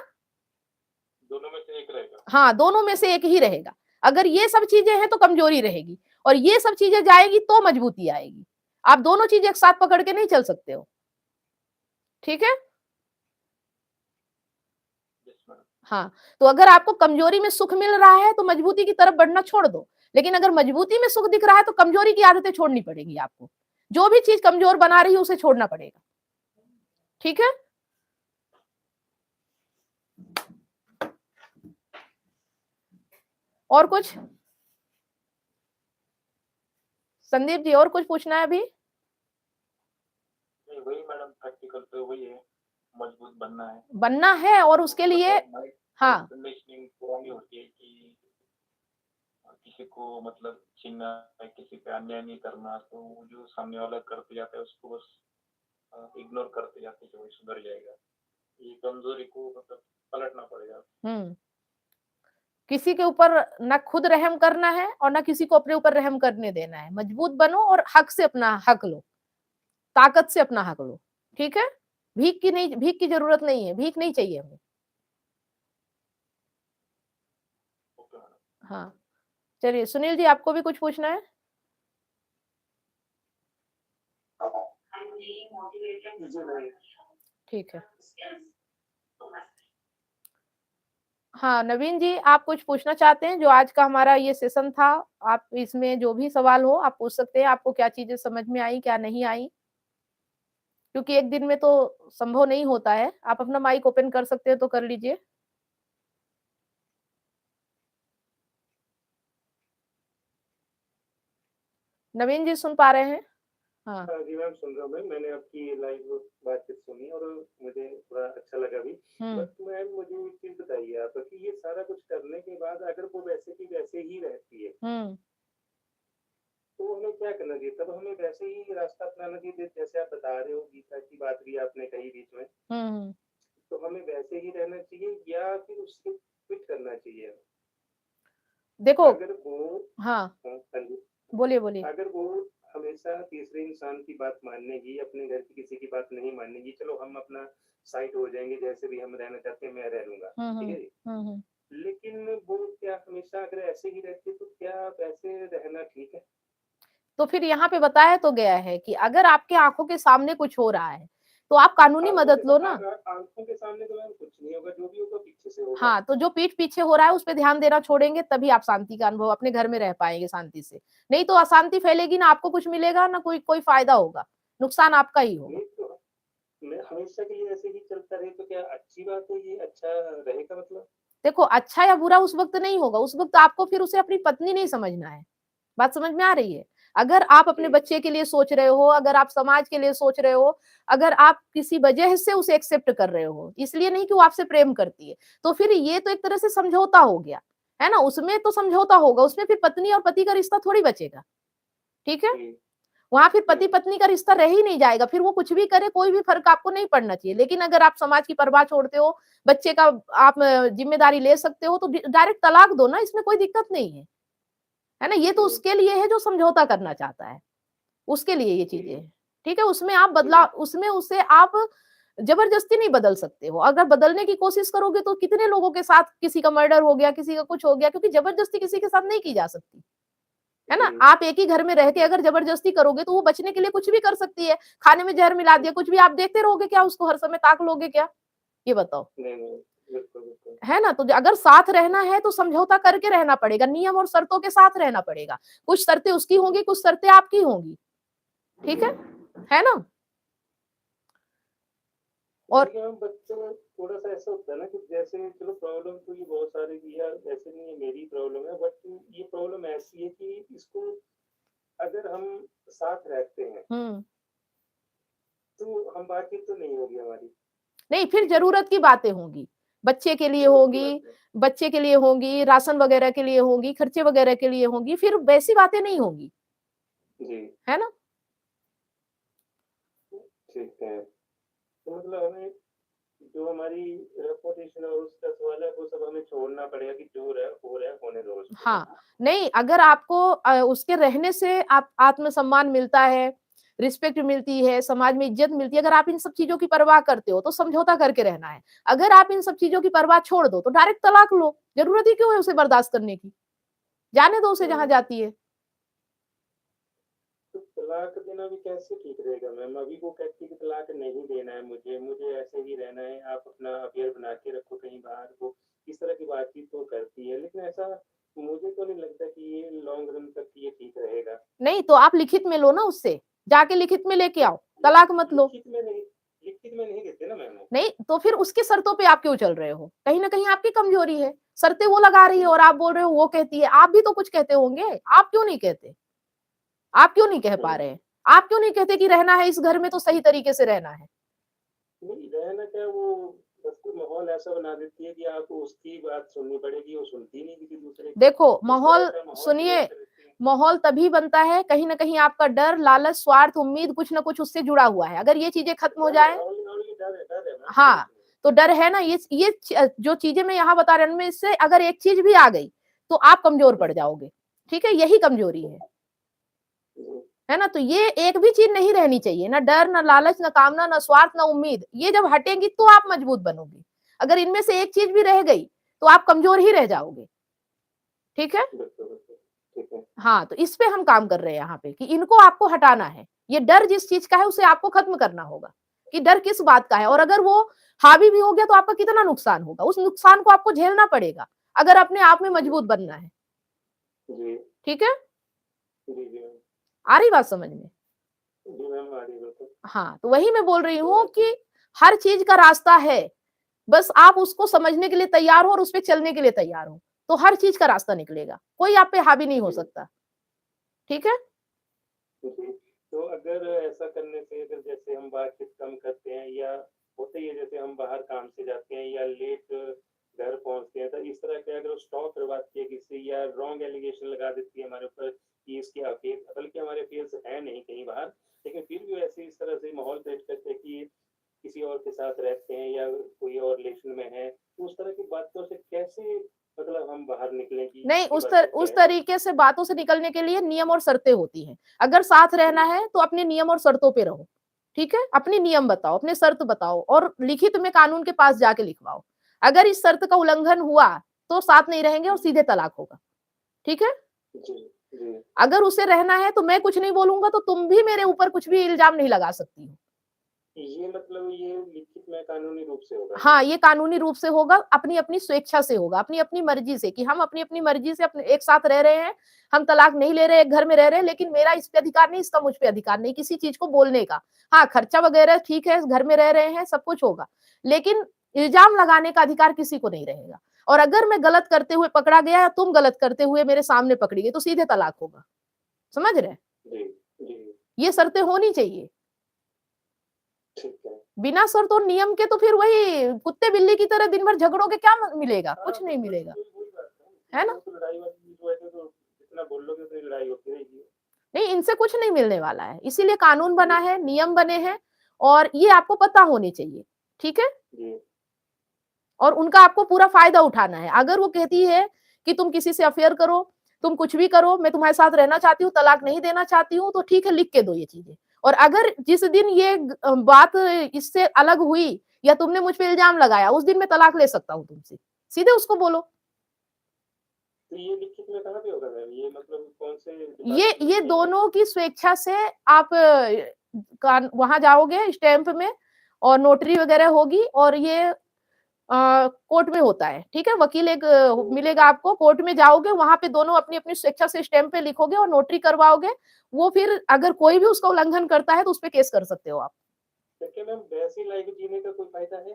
दोनों में से एक रहेगा। हाँ, दोनों में से एक ही रहेगा। अगर ये सब चीजें हैं तो कमजोरी रहेगी और ये सब चीजें जाएगी तो मजबूती आएगी। आप दोनों चीज एक साथ पकड़ के नहीं चल सकते हो। ठीक है? Yes madam. हाँ, तो अगर आपको कमजोरी में सुख मिल रहा है तो मजबूती की तरफ बढ़ना छोड़ दो। लेकिन अगर मजबूती में सुख दिख रहा है तो कमजोरी की आदतें छोड़नी पड़ेगी आपको। जो भी चीज कमजोर बना रही है उसे छोड़ना पड़ेगा। ठीक है? और कुछ? संदीप जी, और कुछ पूछना है अभी? वही है, मजबूत बनना है और उसके लिए माइंड हाँ, कंडीशनिंग पुरानी होती है कि किसी को मतलब छीनना है, किसी पे अन्याय नहीं करना, तो वो जो सामने वाला करते जाता है उसको बस इग्नोर करते जाते हैं, तो वही सुधर जाएगा। ये कमजोरी को मतलब पलटना पड़ेगा। हुँ। किसी के ऊपर ना खुद रहम करना है और ना किसी को अपने ऊपर रहम करने देना है। मजबूत बनो और हक से अपना हक लो, ताकत से अपना हक लो, ठीक है? भीख की ज़रूरत नहीं है, भीख नहीं चाहिए हमें। Okay madam. हाँ, चलिए सुनील जी आपको भी कुछ पूछना है? ठीक है। हाँ, नवीन जी आप कुछ पूछना चाहते हैं? जो आज का हमारा ये सेशन था, आप इसमें जो भी सवाल हो आप पूछ सकते हैं। आपको क्या चीज़ें समझ में आई, क्या नहीं आई? क्योंकि एक दिन में तो संभव नहीं होता है। आप अपना माइक ओपन कर सकते हैं तो कर लीजिए। नवीन जी सुन पा रहे हैं? हाँ। जी मैम, सुन रहा हूँ मैं। मैंने आपकी लाइव बातचीत सुनी और मुझे थोड़ा अच्छा लगा भी। हुँ, बट मैम मुझे एक चीज़ बताइए आप कि ये सारा कुछ करने के बाद अगर वो वैसे की वैसे ही रहती है, हुँ, तो हमें क्या करना चाहिए? तब हमें वैसे ही रास्ता अपनाना चाहिए जैसे आप बता रहे हो, गीता की बात भी आपने कही बीच में। हुँ, हुँ। तो हमें वैसे ही रहना चाहिए या फिर उससे क्विट करना चाहिए? देखो अगर वो हाँ, हाँ जी। बोलिए, बोलिए। अगर वो हमेशा तीसरे इंसान की बात मानेगी, अपने घर की किसी की बात नहीं मानेगी, चलो हम अपना साइड हो जाएँगे, जैसे भी हम रहना चाहते हैं मैं रह लूँगा, हुँ, ठीक हुँ। है जी? हुँ, हुँ। लेकिन वो क्या हमेशा अगर ऐसे ही रहती है तो क्या वैसे रहना ठीक है? तो फिर यहाँ पे बताया तो गया है कि अगर आपके आँखों के सामने कुछ हो रहा है, तो आप कानूनी मदद लो ना। आँखों के सामने तो मैम कुछ नहीं होगा, जो भी होगा पीछे से होगा। हाँ, तो जो पीठ पीछे हो रहा है, उस पे ध्यान देना छोड़ेंगे, तभी आप शांति का अनुभव अपने घर में रह पाएँगे शांति से। नहीं तो अशांति फैलेगी, ना आपको कुछ मिलेगा, ना कोई कोई फ़ायदा होगा। नुकसान आपका ही होगा। नहीं तो मैं हमेशा के लिए ऐसे ही चलता रहे तो क्या अच्छी बात है ये? अच्छा रहेगा मतलब? देखो, अच्छा या बुरा उस वक़्त नहीं होगा, उस वक़्त आपको फिर उसे अपनी पत्नी नहीं समझना है। बात समझ में आ रही है? अगर आप अपने जी, बच्चे के लिए सोच रहे हो, अगर आप समाज के लिए सोच रहे हो, अगर आप किसी वजह से उसे एक्सेप्ट कर रहे हो, इसलिए नहीं कि वो आपसे प्रेम करती है, तो फिर ये तो एक तरह से समझौता हो गया, है ना? उसमें तो समझौता होगा, उसमें फिर पत्नी और पति का रिश्ता थोड़ी बचेगा, ठीक है? जी, वहाँ फिर जी, पति-पत्नी का रिश्ता रह ही नहीं जाएगा, फिर वो कुछ भी करे, कोई भी फ़र्क आपको नहीं पड़ना चाहिए। लेकिन अगर आप समाज की परवाह छोड़ते हो, बच्चे का आप ज़िम्मेदारी ले सकते हो, तो डायरेक्ट तलाक दो ना, इसमें कोई दिक्कत नहीं है ना? ये तो जी, उसके लिए है जो समझौता करना चाहता है। उसके लिए ये जी, चीज़ें हैं, ठीक है? उसमें आप जी, बदलाव उसमें उसे आप ज़बरदस्ती नहीं बदल सकते हो। अगर बदलने की कोशिश करोगे तो कितने लोगों के साथ किसी का मर्डर हो गया, किसी का कुछ हो गया क्योंकि ज़बरदस्ती किसी के साथ नहीं की जा सकती, है ना? जी, आप एक ही घर में रह के अगर ज़बरदस्ती करोगे तो वो बचने के लिए कुछ भी कर सकती है। खाने में ज़हर मिला दिया, कुछ भी आप देखते रहोगे क्या उसको हर समय ताक लोगे क्या? ये बताओ, नहीं, नहीं, बिल्कुल, बिल्कुल। है ना? तो अगर साथ रहना है तो समझौता करके रहना पड़ेगा, नियम और शर्तों के साथ रहना पड़ेगा। कुछ शर्तें उसकी होंगी, कुछ शर्तें आपकी होंगी, ठीक है? है ना? और देखिए मैम, बच्चों में थोड़ा-सा ऐसा होता है ना कि जैसे चलो प्रॉब्लम तो ये बहुत सारी की यार ऐसे नहीं है मेरी प्रॉब्लम है, बट ये प्रॉब्लम ऐसी है कि इसको अगर हम साथ रहते हैं, हुँ। तो हम बातचीत तो नहीं होगी हमारी, नहीं, फिर ठीक है जी? ज़रूरत की बातें होंगी। बच्चे के लिए ज़रूरत की होगी बात है। बच्चे के लिए होंगी, राशन वगैरह के लिए होंगी, खर्चे वगैरह के लिए होंगी, फिर वैसी बातें नहीं होंगी, जी, है ना? ठीक है। तो मतलब हमें जो हमारी रेपुटेशन और उसका सवाल है, वो सब हमें छोड़ना पड़ेगा कि जो रहा हो रहा है, होने दो उसको बस। हाँ, नहीं अगर आपको उसके रहने से आप आत्मसम्मान मिलता है, रिस्पेक्ट मिलती है, समाज में इज़्ज़त मिलती है, अगर आप इन सब चीज़ों की परवाह करते हो, तो समझौता करके रहना है। अगर आप इन सब चीज़ों की परवाह छोड़ दो, तो डायरेक्ट तलाक लो, ज़रूरत ही क्यों है उसे बर्दाश्त करने की? जाने दो उसे तो जहाँ जाती है। तो तलाक देना भी कैसे ठीक रहेगा मैम? अभी वो कहती है कि तलाक नहीं देना है मुझे, मुझे ऐसे ही रहना है, आप अपना अफेयर बना के रखो कहीं बाहर। वो इस तरह की बातचीत तो करती है, लेकिन ऐसा मुझे तो नहीं लगता कि ये लॉन्ग रन तक ये ठीक रहेगा। नहीं, तो आप लिखित में लो ना उससे, जाके लिखित में लेके लिख आओ, लिख तलाक मत लो। लिखित में नहीं देते ना मैम वो। नहीं, तो फिर उसकी शर्तों पे आप क्यों चल रहे हो? कहीं न कहीं आपकी कमजोरी है। शर्तें वो लगा रही है और आप बोल रहे हो वो कहती है, आप भी तो कुछ कहते होंगे, आप क्यों नहीं कहते? आप क्यों नहीं कह पा हुँ, रहे हैं? आप क्यों नहीं कहते कि रहना है इस घर में तो सही तरीके से रहना है? नहीं रहना क्या, वो बस कोई माहौल ऐसा बना देती है कि आपको उसकी बात सुननी पड़ेगी, वो सुनती नहीं किसी दूसरे की। देखो इस तरह माहौल का माहौल सुनिए, क्रिएट कर देती है। माहौल तभी बनता है कहीं न कहीं आपका डर, लालच, स्वार्थ, उम्मीद कुछ न कुछ उससे जुड़ा हुआ है। अगर ये चीज़ें खत्म हो डर है, जाएँ, ओनली डर है मैम, और हाँ, कुछ नहीं। तो डर है ना, ये जो चीज़ें मैं यहाँ बता रही हूँ, इनमें से अगर एक चीज़ भी आ गई, तो आप कमज़ोर पड़ जाओगे। ठीक है? यही कमज़ोरी है ना? तो ये एक भी चीज़ नहीं रहनी चाहिए, ना डर, ना लालच, ना कामना, ना स्वार्थ, ना उम्मीद। ये जब हटेंगी तो आप मजबूत बनोगे। अगर इनमें से एक चीज़ भी रह गई, तो आप कमज़ोर ही रह जाओगे। ठीक है? बिल्कुल, बिल्कुल। ठीक है। हाँ, तो इस पे हम काम कर रहे हैं यहाँ पे कि इनको आपको हटाना है। ये डर जिस चीज़ का है उसे आपको खत्म करना होगा, कि डर किस बात का है, और अगर वो हावी भी हो गया तो आपका कितना नुकसान होगा, उस नुकसान को आपको झेलना पड़ेगा, अगर अपने आप में मजबूत बनना है। जी। ठीक है? जी, जी मैम। आ रही बात समझ में? जी मैम, आ रही है बिल्कुल। हाँ, तो वही मैं बोल रही हूँ कि हर चीज़ का रास्ता है, बस आप उसको समझने के लिए तैयार हो और उस पे चलने के लिए तैयार हो, तो हर चीज़ का रास्ता निकलेगा। कोई आप पे हावी नहीं हो जी। सकता। ठीक है? जी। तो अगर ऐसा करने से, अगर जैसे हम बातचीत कम करते हैं, या होता ही है जैसे हम बाहर काम से जाते हैं या लेट घर पहुँचते हैं, तो इस तरह के अगर स्टॉक करवाती है किसी, या रॉन्ग एलिगेशन लगा देती है हमारे ऊपर कि इसके अफेयर, बल्कि हमारे अफेयर्स है नहीं कहीं बाहर, लेकिन फिर भी वैसे इस तरह से माहौल क्रिएट करते हैं कि किसी और के साथ रहते हैं या कोई और रिलेशन में है, तो उस तरह की बातों से कैसे, मतलब हम बाहर निकलें, कि नहीं, इसके बारे में क्या उस है? तरीके से बातों से निकलने के लिए नियम और शर्तें होती हैं। अगर साथ रहना है तो अपने नियम और शर्तों पे रहो। ठीक है? अपने नियम बताओ, अपने शर्त बताओ और लिखित में कानून के पास जाके लिखवाओ। अगर इस शर्त का उल्लंघन हुआ, तो साथ नहीं रहेंगे और सीधे तलाक होगा। ठीक है? जी, जी। अगर उसे रहना है तो मैं कुछ नहीं बोलूँगा, तो तुम भी मेरे ऊपर कुछ भी इल्ज़ाम नहीं लगा सकती हो। ये मतलब ये लिखित में कानूनी रूप से होगा ना? हाँ, ये कानूनी रूप से होगा, अपनी-अपनी स्वेच्छा से होगा, अपनी-अपनी मर्ज़ी से, कि हम अपनी-अपनी मर्ज़ी से अपने एक साथ रह रहे हैं, हम तलाक नहीं ले रहे, एक घर में रह रहे हैं, लेकिन मेरा इस पे अधिकार नहीं, इसका मुझ पे अधिकार नहीं, किसी चीज़ को बोलने का। हाँ, खर्चा वगैरह ठीक है, घर में रह रहे हैं, सब कुछ होगा, लेकिन इल्ज़ाम लगाने का अधिकार किसी को नहीं रहेगा। और अगर मैं गलत करते हुए पकड़ा गया या तुम गलत करते हुए मेरे सामने पकड़ी गई, तो सीधे तलाक होगा। समझ रहे हैं? जी, जी। ये शर्तें होनी चाहिए। ठीक है। बिना शर्त और नियम के तो फिर वही कुत्ते-बिल्ली की तरह दिन भर झगड़ोगे, क्या मिलेगा? हाँ, कुछ नहीं बस बस मिलेगा, वही बात है। है इसमें ना? तो लड़ाई वाली चीज़ वैसे तो जितना बोल लोगे उतनी लड़ाई होती रहेगी। नहीं, इनसे कुछ नहीं मिलने वाला है, इसीलिए कानून बना जी, है, नियम बने हैं और ये आपको पता होने चाहिए, ठीक है? जी। और उनका आपको पूरा फ़ायदा उठाना है। अगर वो कहती है कि तुम किसी से अफ़ेयर करो, तुम कुछ भी करो, मैं तुम्हारे साथ रहना चाहती हूँ, तलाक नहीं देना चाहती हूँ, तो ठीक है, लिख के दो ये चीज़ें। और अगर जिस दिन ये बात इससे अलग हुई या तुमने मुझ पे इल्ज़ाम लगाया, उस दिन मैं तलाक ले सकता हूँ तुमसे। सीधे उसको बोलो। तो ये लिखित में कहाँ पे होगा मैम? ये मतलब कौन से ये डिपार्टमेंट ये में ये? दोनों की स्वेच्छा से आप कान वहाँ जाओगे स्टैम्प में और नोटरी वगैरह होगी और ये कोर्ट में होता है, ठीक है? वकील एक मिलेगा आपको, कोर्ट में जाओगे, वहाँ पे दोनों अपनी-अपनी स्वेच्छा से स्टैम्प पे लिखोगे और नोटरी करवाओगे। वो फिर अगर कोई भी उसका उल्लंघन करता है, तो उसपे केस कर सकते हो आप। तो क्या मैम वैसी लाइफ जीने का कोई फ़ायदा है?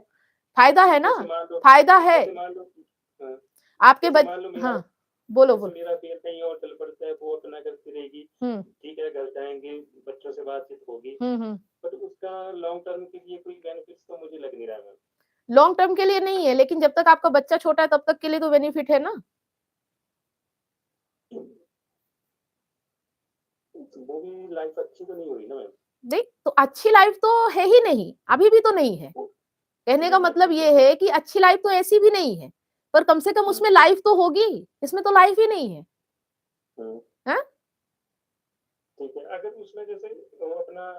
फ़ायदा है ना? जैसे मान लो, फ़ायदा है। जैसे मान लो कि हाँ, आपके जैसे बच मान लो मेरा, हाँ, बोलो, जैसे बोलो। मेरा अफ़ेयर कहीं और चल पड़ता है, वो अपना करती रहेगी, हुँ, ठीक है, घर जाएँगे, बच्चों से बातचीत होगी, हुँ, हुँ। बट उसका लॉन्ग टर्म के लिए कोई बेनिफिट्स तो मुझे लग नहीं रहा मैम। लॉन्ग टर्म के लिए नहीं है, लेकिन जब तक आपका बच्चा छोटा है, तब तक के लिए तो बेनिफिट है ना? तो वो भी लाइफ अच्छी तो नहीं हुई ना मैम? देख, तो अच्छी लाइफ़ तो है ही नहीं, अभी भी तो नहीं है। वो कहने का नहीं है, मतलब ठीक है, ये ठीक। है कि अच्छी लाइफ तो ऐसी भी नहीं है, पर कम से कम हुँ, उसमें लाइफ तो होगी, इसमें तो लाइफ ही नहीं है। हुँ, हैं? ठीक है। अगर उसमें जैसे वो अपना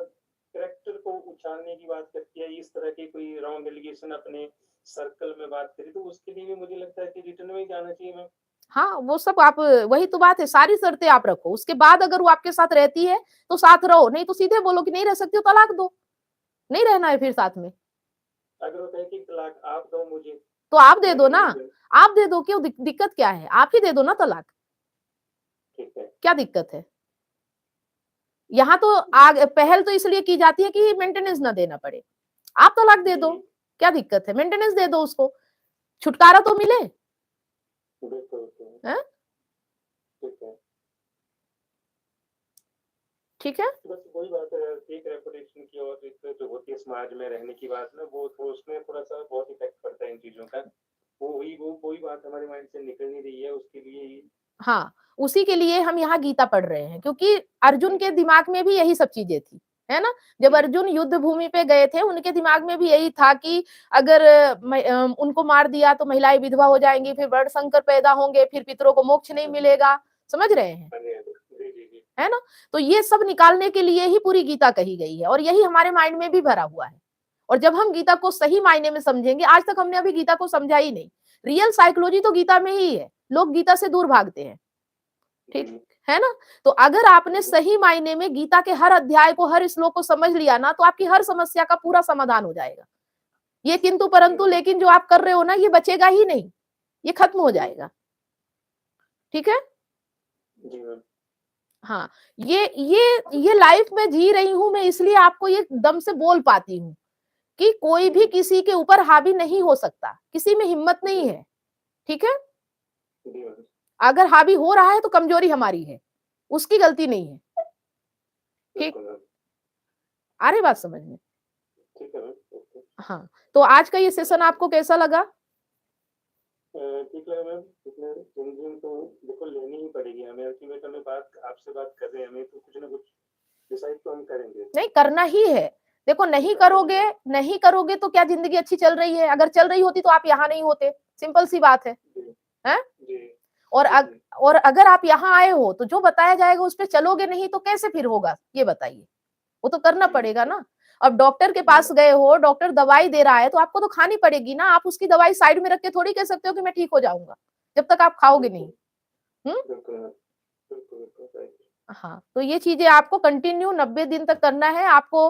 कैरेक्टर को उछालने की बात करती है, इस तरह की कोई रॉन्ग एलिगेशन अपने सर्कल में बात करी, तो उसके लिए भी मुझे लगता है कि रिटर्न में ही जाना चाहिए मैम। हाँ, वो सब आप वही तो बात है, सारी शर्तें आप रखो, उसके बाद अगर वो आपके साथ रहती है, तो साथ रहो, नहीं तो सीधे बोलो कि नहीं रह सकती हो, तलाक दो, नहीं रहना है फिर साथ में। अगर वो कहे कि तलाक आप दो मुझे, तो आप दे मैं दो नहीं ना, दूँगी, आप दे दो, क्यों दिक्कत क्या है? आप ही दे दो ना तलाक, ठीक है। क्या दिक्कत है? यहाँ तो जी, आग पहल तो इसलिए की जाती है कि मेंटेनेंस ना देना पड़े। आप तलाक दे जी, दो, क्या दिक्कत है? मेंटेनेंस दे दो उसको, छुटकारा तो मिले, बिल्कुल, बिल्कुल, हैं? ठीक है। ठीक है, बस वही बात है, फेक रेपुटेशन की और एक जो होती है समाज में रहने की बात ना, वो तो उसमें थोड़ा-सा बहुत इफ़ेक्ट पड़ता है इन चीज़ों का। वो वही बात हमारे माइंड से निकल नहीं रही है, उसके लिए ही हाँ, उसी के लिए हम यहाँ गीता पढ़ रहे हैं, क्योंकि अर्जुन के दिमाग में भी यही सब चीजें थी, है ना? जब अर्जुन युद्ध भूमि पे गए थे, उनके दिमाग में भी यही था कि अगर उनको मार दिया तो महिलाएं विधवा हो जाएंगी, फिर बड़ संकर पैदा होंगे, फिर पितरों को मोक्ष नहीं मिलेगा। समझ रहे हैं? हाँ जी, हाँ जी। जी, जी, जी। है ना? तो ये सब निकालने के लिए ही पूरी गीता कही गई है, और यही हमारे माइंड में भी भरा हुआ है। और जब हम गीता को सही मायने में समझेंगे, आज तक हमने अभी गीता को समझा ही नहीं। रियल साइकोलॉजी तो गीता में ही है, लोग गीता से दूर भागते हैं। ठीक है ना? तो अगर आपने सही मायने में गीता के हर अध्याय को, हर श्लोक को समझ लिया ना, तो आपकी हर समस्या का पूरा समाधान हो जाएगा। ये किंतु परंतु लेकिन जो आप कर रहे हो ना, ये बचेगा ही नहीं, ये खत्म हो जाएगा। ठीक है? जी मैम। हाँ, ये लाइफ में जी रही हूं मैं, इसलिए आपको ये दम से बोल पाती हूँ कि कोई भी किसी के ऊपर हावी नहीं हो सकता, किसी में हिम्मत नहीं है। ठीक है? जी मैम। अगर हावी हो रहा है तो कमजोरी हमारी है, उसकी गलती नहीं है। ठीक? बिल्कुल मैम। आ रही बात समझ में? ठीक है मैम, ओके। हाँ, तो आज का ये सेशन आपको कैसा लगा? ठीक लगा मैम, इसमें चेंजिंग तो बिल्कुल लेनी ही पड़ेगी हमें, अल्टीमेट हमें बात आपसे बात कर रहे हैं, हमें तो कुछ ना कुछ डिसाइड तो हम करेंगे। नहीं, करना ही है। देखो, नहीं करोगे तो क्या जिंदगी अच्छी चल रही है? अगर चल रही होती तो आप यहाँ नहीं होते, सिंपल सी बात है। जी, हैं? जी, और जी, जी। और अगर आप यहाँ आए हो तो जो बताया जाएगा उस पे चलोगे नहीं तो कैसे फिर होगा, ये बताइए? वो तो करना पड़ेगा ना। अब डॉक्टर के पास गए हो, डॉक्टर दवाई दे रहा है तो आपको तो खानी पड़ेगी ना। आप उसकी दवाई साइड में रख के थोड़ी कह सकते हो कि मैं ठीक हो जाऊंगा, जब तक आप खाओगे नहीं। हम्म? बिल्कुल मैम, बिल्कुल, बिल्कुल, राइट। हाँ, तो ये चीजें आपको कंटिन्यू 90 दिन तक करना है। आपको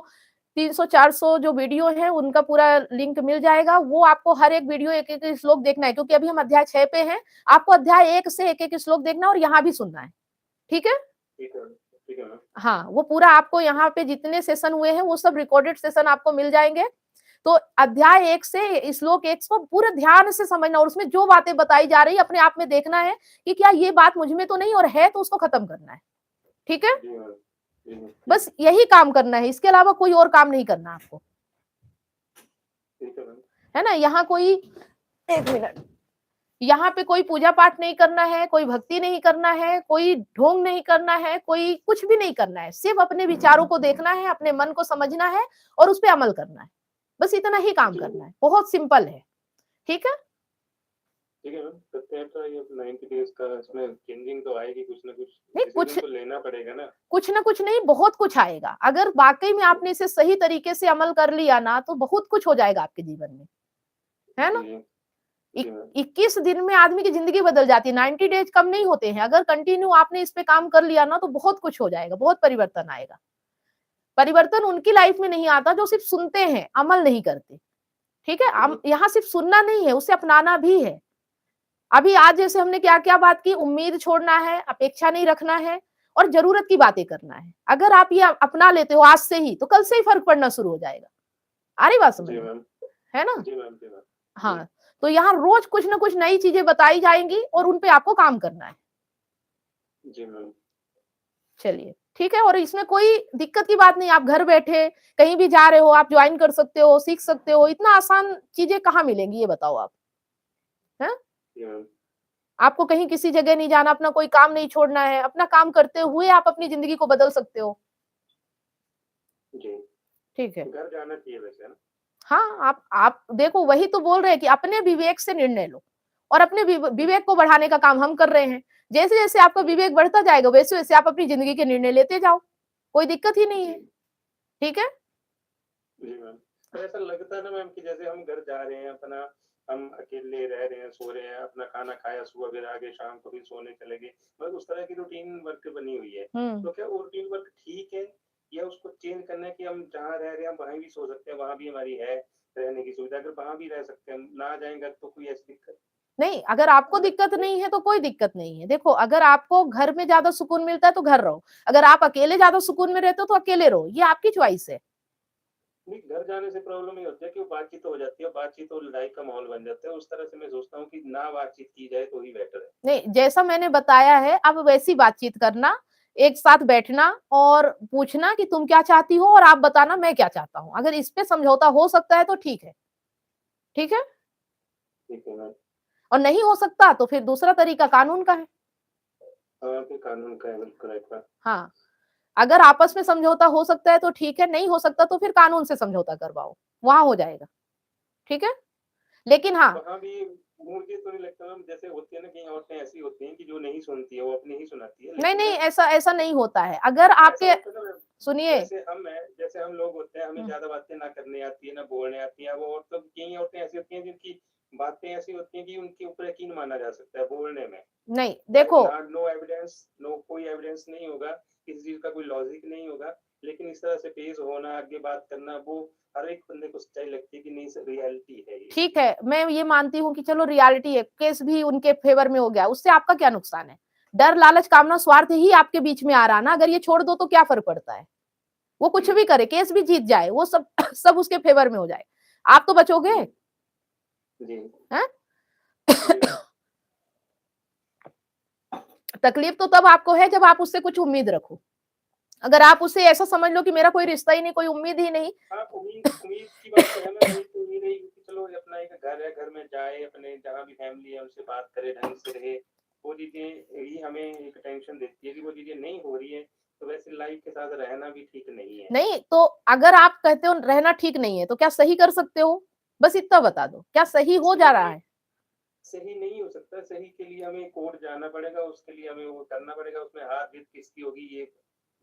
300-400 जो वीडियो है उनका पूरा लिंक मिल जाएगा, वो आपको हर एक वीडियो एक एक श्लोक देखना है, क्योंकि अभी हम अध्याय 6 पे हैं। आपको अध्याय 1 से एक एक श्लोक देखना और यहाँ भी सुनना है। ठीक है? ठीक है, ठीक है मैम। हाँ, वो पूरा आपको यहाँ पे जितने सेशन हुए हैं वो सब रिकॉर्डेड सेशन आपको मिल जाएंगे। तो अध्याय 1 से श्लोक 1 को पूरे ध्यान से समझना, और उसमें जो बातें बताई जा रही है अपने आप में देखना है कि क्या ये बात मुझ में तो नहीं, और है तो उसको खत्म करना है। ठीक है? जी मैम, जी मैम, बस यही काम करना है, इसके अलावा कोई और काम नहीं करना आपको। ठीक है मैम। है ना? यहाँ कोई, एक मिनट, यहाँ पे कोई पूजा पाठ नहीं करना है, कोई भक्ति नहीं करना है, कोई ढोंग नहीं करना है, कोई कुछ भी नहीं करना है। सिर्फ अपने विचारों को देखना है, अपने मन को समझना है और उस पर अमल करना है। बस इतना ही काम करना है, बहुत सिंपल है। ठीक है? ठीक है मैम, करते हैं ट्राई अब 90 डेज का, इसमें चेंजिंग तो आएगी, कुछ ना कुछ नहीं, डिसीजन तो लेना पड़ेगा ना। कुछ ना कुछ नहीं, बहुत कुछ आएगा। अगर वाकई में आपने इसे सही तरीके से अमल कर लिया ना, तो बहुत कुछ हो जाएगा आपके जीवन में। है ना? जी, जी मैम। 21 दिन में आदमी की जिंदगी बदल जाती है। 90 डेज कम नहीं होते हैं। अगर कंटिन्यू आपने इस पे काम कर लिया ना, तो बहुत कुछ हो जाएगा, बहुत परिवर्तन आएगा। परिवर्तन उनकी लाइफ में नहीं आता जो सिर्फ सुनते हैं, अमल नहीं करते। ठीक है? यहाँ सिर्फ सुनना नहीं है, उसे अपनाना भी है। अभी आज जैसे हमने क्या क्या बात की, उम्मीद छोड़ना है, अपेक्षा नहीं रखना है और जरूरत की बातें करना है। अगर आप ये अपना लेते हो आज से ही, तो कल से ही फर्क पड़ना शुरू हो जाएगा। आ रही बात समझ जी में? मैम। है ना? जी मैम, जी मैम। हाँ, तो यहाँ रोज कुछ ना कुछ नई चीजें बताई जाएंगी और उन पे आपको काम करना है। जी मैम। चलिए, ठीक है। और इसमें कोई दिक्कत की बात नहीं, आप घर बैठे कहीं भी जा रहे हो, आप ज्वाइन कर सकते हो, सीख सकते हो। इतना आसान चीजें कहाँ मिलेंगी, ये बताओ आप? है? जी मैम। आपको कहीं किसी जगह नहीं जाना, अपना कोई काम नहीं छोड़ना है। अपना काम करते हुए आप अपनी जिंदगी को बदल सकते हो। जी, ठीक है? घर जाना चाहिए वैसे ना। हाँ, आप देखो, वही तो बोल रहे हैं कि अपने विवेक से निर्णय लो, और अपने विवेक को बढ़ाने का काम हम कर रहे हैं। जैसे जैसे आपका विवेक बढ़ता जाएगा, वैसे वैसे आप अपनी जिंदगी के निर्णय लेते जाओ, कोई दिक्कत ही नहीं है। ठीक है? जी मैम। पर ऐसा लगता है ना मैम कि जैसे हम घर जा रहे हैं अपना, हम अकेले रह रहे हैं, सो रहे हैं, अपना खाना खाया, सुबह फिर आगे शाम को भी सोने चले गए, बस उस तरह की रूटीन वर्क बनी हुई है। तो क्या वो रूटीन वर्क ठीक है, या उसको चेंज करना है कि हम जहाँ रह रहे हैं वहीं भी सो सकते हैं, वहां भी हमारी है रहने की सुविधा, अगर वहां भी रह सकते हैं, ना जाएंगे तो कोई ऐसी दिक्कत? नहीं, अगर आपको दिक्कत नहीं है तो कोई दिक्कत नहीं है। देखो, अगर आपको घर में ज्यादा सुकून मिलता है तो घर रहो, अगर आप अकेले ज्यादा सुकून में रहते हो तो अकेले रहो, ये आपकी चॉइस है। नहीं, घर जाने से प्रॉब्लम ये होती है कि वो बातचीत तो हो जाती है, बातचीत और लड़ाई का माहौल बन जाता है, उस तरह से मैं सोचता हूँ कि ना बातचीत की जाए तो ही बेटर है। नहीं, जैसा मैंने बताया है अब वैसी बातचीत करना। एक साथ बैठना और पूछना कि तुम क्या चाहती हो और आप बताना मैं क्या चाहता हूँ। अगर इस पे समझौता हो सकता है तो ठीक है। ठीक है? ठीक है मैम। और नहीं हो सकता तो फिर दूसरा तरीका कानून का है। फिर कानून का है, बिल्कुल राइट मैम। हाँ, अगर आपस में समझौता हो सकता है तो ठीक है, नहीं हो सकता तो फिर कानून से समझौता करवाओ, वहाँ हो जाएगा। ठीक है? लेकिन हाँ, वहाँ भी मुझे तो नहीं लगता मैम, जैसे होती है ना कई औरतें ऐसी होती हैं कि जो नहीं सुनती है, वो अपनी ही सुनाती है। नहीं, लेकिन नहीं ऐसा ऐसा नहीं होता है। अगर ऐसा आपके होता है ना मैम, सुनिए, जैसे हम लोग होते हैं, हमें हुँ, ज़्यादा बातें ना करनी आती है, ना बोलने आती है। वो औरतों कई औरतें ऐसी होती हैं जिनकी बातें ऐसी होती हैं कि उनके ऊपर यकीन माना जा सकता है बोलने में। नहीं देखो, ना नो एविडेंस, नो कोई एविडेंस नहीं होगा, किसी चीज़ का कोई लॉजिक नहीं होगा, लेकिन इस तरह से पेश होना, आगे बात करना, वो हर एक बंदे को सच्चाई लगती है कि नहीं सर रियलिटी है ये। ठीक है, मैं ये मानती हूँ कि चलो रियलिटी है, केस भी उनके फेवर में हो गया, उससे आपका क्या नुकसान है? डर, लालच, कामना, स्वार्थ ही आपके बीच में आ रहा ना, अगर ये छोड़ दो तो क्या फ़र्क पड़ता है? वो कुछ भी करे, केस भी जीत जाए, वो सब सब उसके फेवर में हो जाए। आप तो बचोगे? जी। हैं? जी मैम। तकलीफ तो तब आपको है जब आप उससे कुछ उम्मीद रखो। अगर आप उससे ऐसा समझ लो कि मेरा कोई रिश्ता ही नहीं, कोई उम्मीद ही नहीं। हाँ, उम्मीद उम्मीद की बात तो है मैम, एक तो उम्मीद है कि चलो ये अपना एक घर है, घर में जाए, अपने जहाँ भी फैमिली है उनसे बात करे, ढंग से रहे। वो चीज़ें ही हमें एक टेंशन देती है कि वो चीज़ें नहीं हो रही है, तो वैसे लाइफ के साथ रहना भी ठीक नहीं है। नहीं, तो अगर आप कहते हो रहना ठीक नहीं है, तो क्या सही कर सकते हो? बस इतना बता दो, क्या सही हो जा सही रहा नहीं है? सही नहीं हो सकता, सही के लिए हमें कोर्ट जाना पड़ेगा, उसके लिए हमें वो करना पड़ेगा, उसमें हार-जीत किसकी होगी ये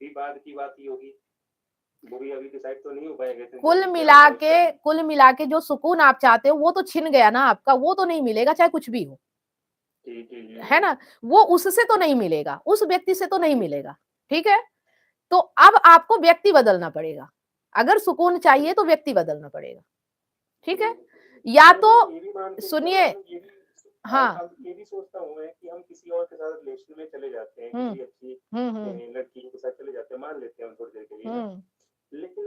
भी बाद की बात ही होगी। वो भी अभी डिसाइड तो नहीं हो पाएगा इतनी जल्दी कि हाँ भाई सही। कुल मिला के जो सुकून आप चाहते हो, वो तो छिन गया ना आपका, वो तो नहीं मिलेगा चाहे कुछ भी हो। जी, जी, जी, है जी। ना? वो उससे तो नहीं मिलेगा, उस व्यक्ति से तो नहीं मिलेगा। ठीक है? तो अब आपको व्यक्ति बदलना पड़ेगा। अगर सुकून चाहिए तो व्यक्ति बदलना पड़ेगा। ठीक है? या चलो तो मैं ये भी मान के चलो सुनिए, हम ये भी हाँ, अब ये भी सोचता हूँ मैं कि हम किसी और के साथ रिलेशन में चले जाते हैं, हुँ, किसी अच्छी हुँ। लड़की के साथ चले जाते हैं, मान लेते हैं हम थोड़ी देर के लिए ना। हुँ। लेकिन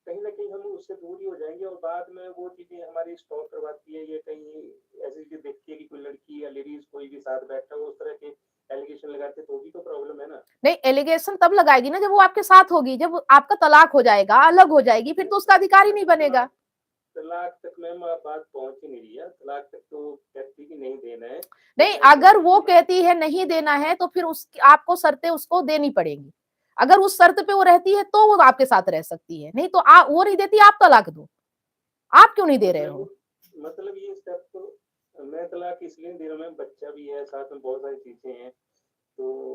कहीं न कहीं हम उससे दूर ही हो जाएँगे और बाद में वो चीज़ें हमारी स्टॉक करवाती है, या कहीं ऐसी चीज़ें देखती है कि कोई लड़की या लेडीज़ कोई भी साथ बैठा हो, उस तरह के एलिगेशन लगाते हैं, तो भी तो प्रॉब्लम है ना। नहीं, एलिगेशन तब लगाएगी ना जब वो आपके साथ होगी, जब आपका तलाक हो जाएगा, अलग हो जाएगी, फिर तो उसका अधिकार ही नहीं बनेगा। तलाक तलाक तक मैम आप बात पहुँच ही नहीं रही है। तलाक तक तो कहती है कि नहीं देना है, या नहीं, शायद अगर कहती वो कि कहती है नहीं देना है तो फिर उस आपको शर्तें उसको देनी पड़ेंगी। अगर उस शर्त पे वो रहती है तो वो आपके साथ रह सकती है, नहीं तो वो नहीं देती, आप तलाक दो। आप क्यों नहीं दे रहे मतलब हो? मतलब ये स्टेप तो मैं तलाक इसलिए नहीं दे रहा हूँ, बच्चा भी है, साथ में बहुत सारी चीज़ें हैं, तो